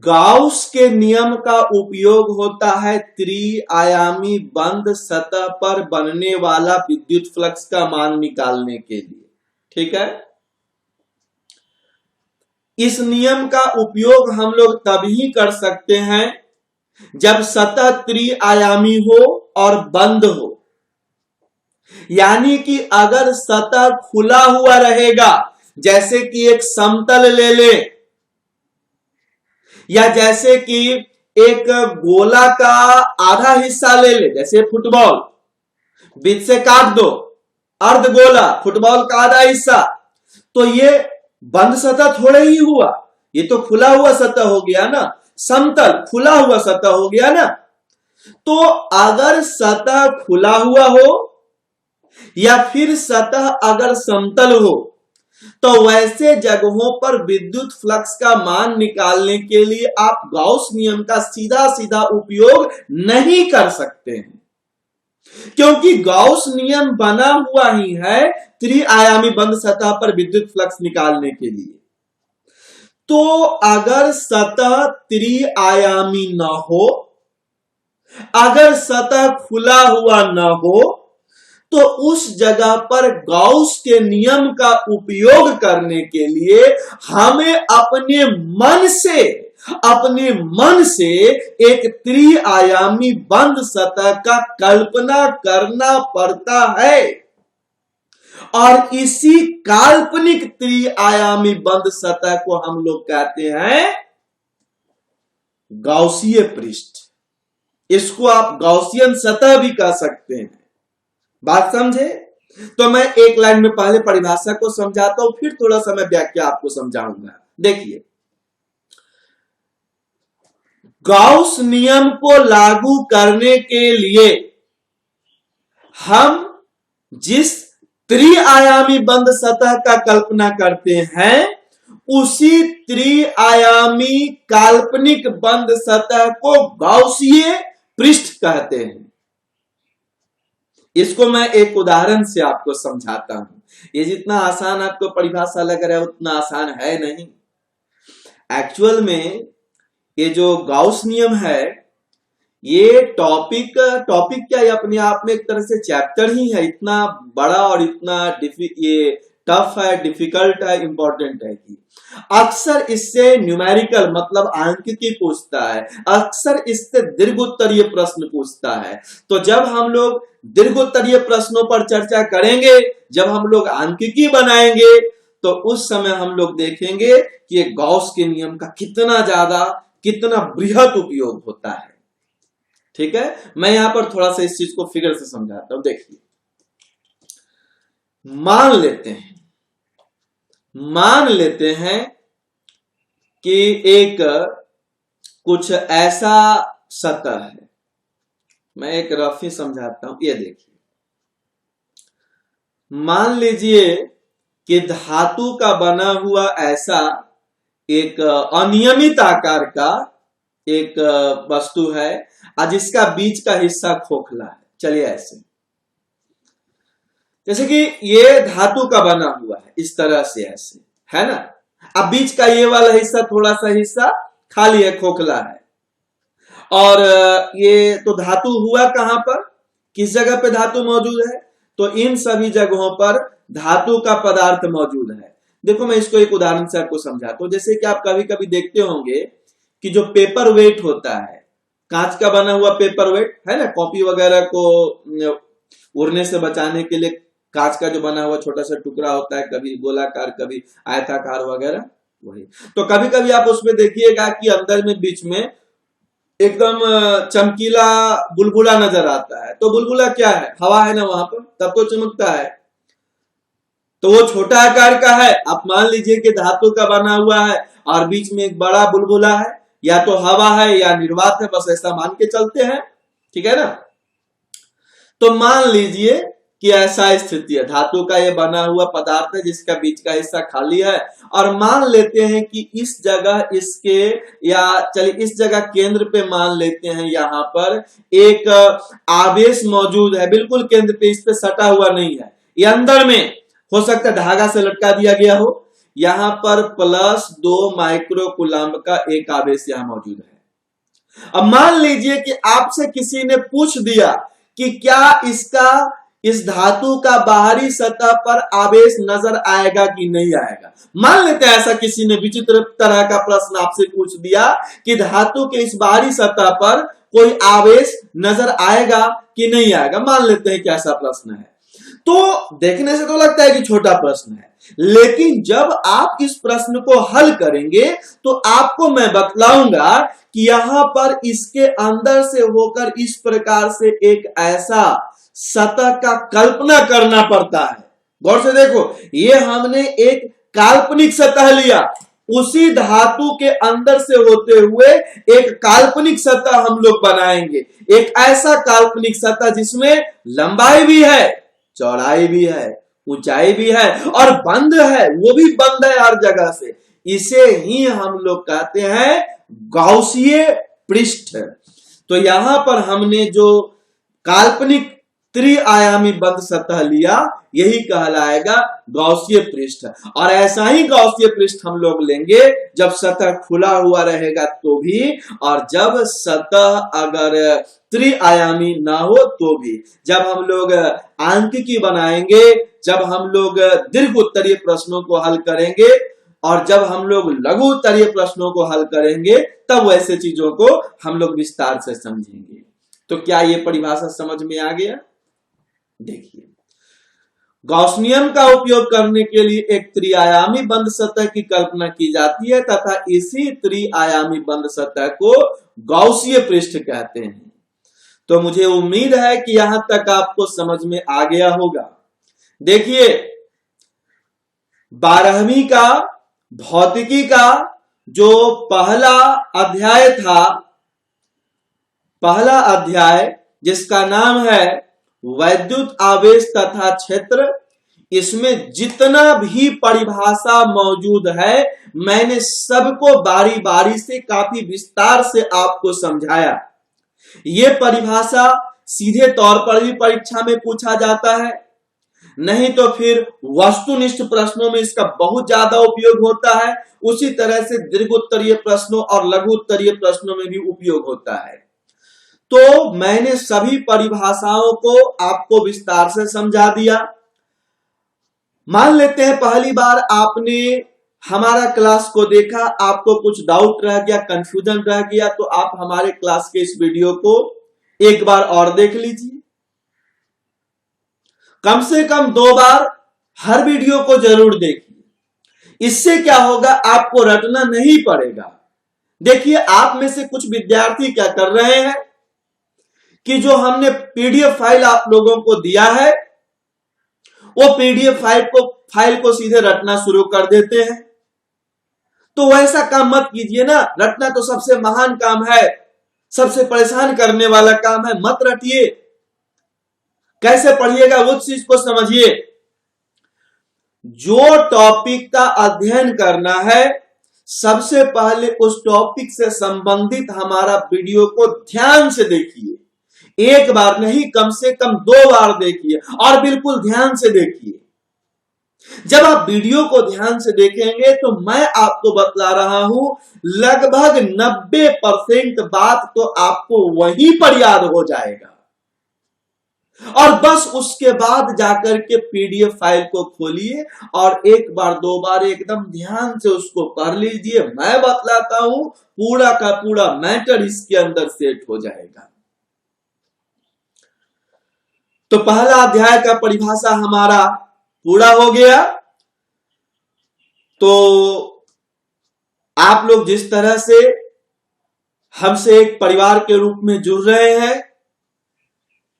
गाउस के नियम का उपयोग होता है त्रिआयामी बंद सतह पर बनने वाला विद्युत फ्लक्स का मान निकालने के लिए। ठीक है, इस नियम का उपयोग हम लोग तभी कर सकते हैं जब सतह त्रिआयामी हो और बंद हो। यानी कि अगर सतह खुला हुआ रहेगा, जैसे कि एक समतल ले ले, या जैसे कि एक गोला का आधा हिस्सा ले ले, जैसे फुटबॉल, बीच से काट दो, अर्ध गोला, फुटबॉल का आधा हिस्सा, तो ये बंद सतह थोड़े ही हुआ, ये तो खुला हुआ सतह हो गया ना, समतल खुला हुआ सतह हो गया ना। तो अगर सतह खुला हुआ हो या फिर सतह अगर समतल हो, तो वैसे जगहों पर विद्युत फ्लक्स का मान निकालने के लिए आप गाउस नियम का सीधा सीधा उपयोग नहीं कर सकते हैं, क्योंकि गाउस नियम बना हुआ ही है त्रिआयामी बंद सतह पर विद्युत फ्लक्स निकालने के लिए। तो अगर सतह त्रिआयामी न हो, अगर सतह खुला हुआ न हो, तो उस जगह पर गाउस के नियम का उपयोग करने के लिए हमें अपने मन से एक त्रिआयामी बंद सतह का कल्पना करना पड़ता है। और इसी काल्पनिक त्रिआयामी बंद सतह को हम लोग कहते हैं गाउसीय पृष्ठ। इसको आप गाउसियन सतह भी कह सकते हैं। बात समझे? तो मैं एक लाइन में पहले परिभाषा को समझाता हूं, फिर थोड़ा सा मैं व्याख्या आपको समझाऊंगा। देखिए, गाउस नियम को लागू करने के लिए हम जिस त्रिआयामी बंद सतह का कल्पना करते हैं, उसी त्रिआयामी काल्पनिक बंद सतह को गाउसीय पृष्ठ कहते हैं। इसको मैं एक उदाहरण से आपको समझाता हूं। ये जितना आसान आपको परिभाषा लग रहा है उतना आसान है नहीं। एक्चुअल में ये जो गाउस नियम है, ये टॉपिक क्या, ये अपने आप में एक तरह से चैप्टर ही है। इतना बड़ा और इतना ये टफ है, डिफिकल्ट है, इंपॉर्टेंट है कि अक्सर इससे न्यूमेरिकल मतलब आंकिकी पूछता है, अक्सर इससे दीर्घोत्तरीय प्रश्न पूछता है। तो जब हम लोग दीर्घोत्तरीय प्रश्नों पर चर्चा करेंगे, जब हम लोग आंकिकी बनाएंगे, तो उस समय हम लोग देखेंगे कि गॉस के नियम का कितना बृहत उपयोग होता है। ठीक है, मैं यहां पर थोड़ा सा इस चीज को फिगर से समझाता हूं। देखिए, मान लेते हैं कि एक कुछ ऐसा सतह है। मैं एक रफी समझाता हूं। ये देखिए, मान लीजिए कि धातु का बना हुआ ऐसा एक अनियमित आकार का एक वस्तु है, जिसका बीच का हिस्सा खोखला है। चलिए ऐसे, जैसे कि ये धातु का बना हुआ है, इस तरह से ऐसे है ना। अब बीच का ये वाला हिस्सा, थोड़ा सा हिस्सा खाली है, खोखला है। और ये तो धातु हुआ कहां पर? किस जगह पे धातु मौजूद है? तो इन सभी जगहों पर धातु का पदार्थ मौजूद है। देखो मैं इसको एक उदाहरण से आपको समझाता हूं। जैसे कि आप कभी कभी देखते होंगे कि जो पेपर वेट होता है, कांच का बना हुआ पेपर वेट है ना, कॉपी वगैरह को उड़ने से बचाने के लिए कांच का जो बना हुआ छोटा सा टुकड़ा होता है, कभी गोलाकार कभी आयताकार वगैरह, वही। तो कभी कभी आप उसमें देखिएगा कि अंदर में बीच में एकदम चमकीला बुलबुला नजर आता है। तो बुलबुला क्या है? हवा है ना वहां पर, तब तो चमकता है। तो वो छोटा आकार का है, आप मान लीजिए कि धातु का बना हुआ है और बीच में एक बड़ा बुलबुला है, या तो हवा है या निर्वात है, बस ऐसा मान के चलते हैं, ठीक है ना। तो मान लीजिए कि ऐसा स्थिति है, धातु का ये बना हुआ पदार्थ है जिसका बीच का हिस्सा खाली है, और मान लेते हैं कि इस जगह इसके, या चलिए इस जगह केंद्र पे मान लेते हैं, यहां पर एक आवेश मौजूद है, बिल्कुल केंद्र पे, इस पे सटा हुआ नहीं है, ये अंदर में हो सकता है धागा से लटका दिया गया हो। यहां पर +2 माइक्रो कूलम्ब का एक आवेश यहां मौजूद है। अब मान लीजिए कि आपसे किसी ने पूछ दिया कि क्या इसका, इस धातु का बाहरी सतह पर आवेश नजर आएगा कि नहीं आएगा। मान लेते हैं ऐसा किसी ने विचित्र तरह का प्रश्न आपसे पूछ दिया कि धातु के इस बाहरी सतह पर कोई आवेश नजर आएगा कि नहीं आएगा। मान लेते हैं कि ऐसा प्रश्न है। तो देखने से तो लगता है कि छोटा प्रश्न है, लेकिन जब आप इस प्रश्न को हल करेंगे तो आपको मैं बतलाऊंगा कि यहां पर इसके अंदर से होकर इस प्रकार से एक ऐसा सतह का कल्पना करना पड़ता है। गौर से देखो, ये हमने एक काल्पनिक सतह लिया, उसी धातु के अंदर से होते हुए एक काल्पनिक सतह हम लोग बनाएंगे, एक ऐसा काल्पनिक सतह जिसमें लंबाई भी है, चौड़ाई भी है, ऊंचाई भी है, और बंद है, वो भी बंद है हर जगह से। इसे ही हम लोग कहते हैं गॉसीय पृष्ठ। तो यहां पर हमने जो काल्पनिक त्रिआयामी बंद सतह लिया, यही कहलाएगा गॉसीय पृष्ठ। और ऐसा ही गॉसीय पृष्ठ हम लोग लेंगे जब सतह खुला हुआ रहेगा तो भी, और जब सतह अगर त्रिआयामी ना हो तो भी। जब हम लोग आंकिकी बनाएंगे, जब हम लोग दीर्घ उत्तरीय प्रश्नों को हल करेंगे, और जब हम लोग लघु उत्तरीय प्रश्नों को हल करेंगे, तब वैसे चीजों को हम लोग विस्तार से समझेंगे। तो क्या ये परिभाषा समझ में आ गया? देखिए, गॉस नियम का उपयोग करने के लिए एक त्रिआयामी बंद सतह की कल्पना की जाती है तथा इसी त्रिआयामी बंद सतह को गॉसीय पृष्ठ कहते हैं। तो मुझे उम्मीद है कि यहां तक आपको समझ में आ गया होगा। देखिए, 12वीं का भौतिकी का जो पहला अध्याय था, पहला अध्याय जिसका नाम है वैद्युत आवेश तथा क्षेत्र, इसमें जितना भी परिभाषा मौजूद है मैंने सबको बारी बारी से काफी विस्तार से आपको समझाया। ये परिभाषा सीधे तौर पर भी परीक्षा में पूछा जाता है, नहीं तो फिर वस्तुनिष्ठ प्रश्नों में इसका बहुत ज्यादा उपयोग होता है। उसी तरह से दीर्घ उत्तरीय प्रश्नों और लघु उत्तरीय प्रश्नों में भी उपयोग होता है। तो मैंने सभी परिभाषाओं को आपको विस्तार से समझा दिया। मान लेते हैं पहली बार आपने हमारा क्लास को देखा, आपको कुछ डाउट रह गया, कंफ्यूजन रह गया, तो आप हमारे क्लास के इस वीडियो को एक बार और देख लीजिए। कम से कम 2 बार हर वीडियो को जरूर देखिए। इससे क्या होगा, आपको रटना नहीं पड़ेगा। देखिए, आप में से कुछ विद्यार्थी क्या कर रहे हैं कि जो हमने पीडीएफ फाइल आप लोगों को दिया है, वो पीडीएफ फाइल को सीधे रटना शुरू कर देते हैं। तो वैसा काम मत कीजिए ना। रटना तो सबसे महान काम है, सबसे परेशान करने वाला काम है। मत रटिए। कैसे पढ़िएगा वो चीज को समझिए। जो टॉपिक का अध्ययन करना है, सबसे पहले उस टॉपिक से संबंधित हमारा वीडियो को ध्यान से देखिए। एक बार नहीं, कम से कम 2 बार देखिए, और बिल्कुल ध्यान से देखिए। जब आप वीडियो को ध्यान से देखेंगे तो मैं आपको बतला रहा हूं, लगभग 90% बात तो आपको वहीं पर याद हो जाएगा। और बस उसके बाद जाकर के पीडीएफ फाइल को खोलिए और एक बार दो बार एकदम ध्यान से उसको पढ़ लीजिए। मैं बतलाता हूं, पूरा का पूरा मैटर इसके अंदर सेट हो जाएगा। तो पहला अध्याय का परिभाषा हमारा पूरा हो गया। तो आप लोग जिस तरह से हमसे एक परिवार के रूप में जुड़ रहे हैं,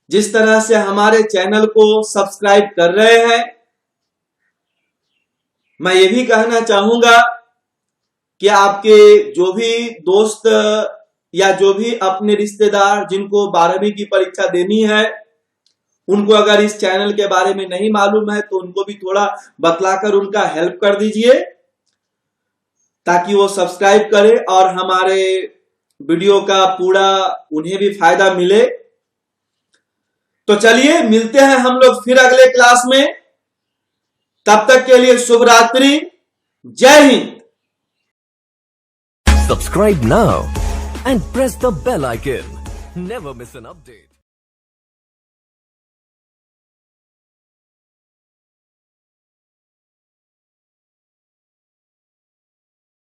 जिस तरह से हमारे चैनल को सब्सक्राइब कर रहे हैं, मैं ये भी कहना चाहूंगा कि आपके जो भी दोस्त या जो भी अपने रिश्तेदार जिनको 12वीं की परीक्षा देनी है, उनको अगर इस चैनल के बारे में नहीं मालूम है तो उनको भी थोड़ा बतलाकर उनका हेल्प कर दीजिए, ताकि वो सब्सक्राइब करें और हमारे वीडियो का पूरा उन्हें भी फायदा मिले। तो चलिए मिलते हैं हम लोग फिर अगले क्लास में। तब तक के लिए शुभ रात्रि, जय Hind. Subscribe now and press the bell icon. Never miss an update.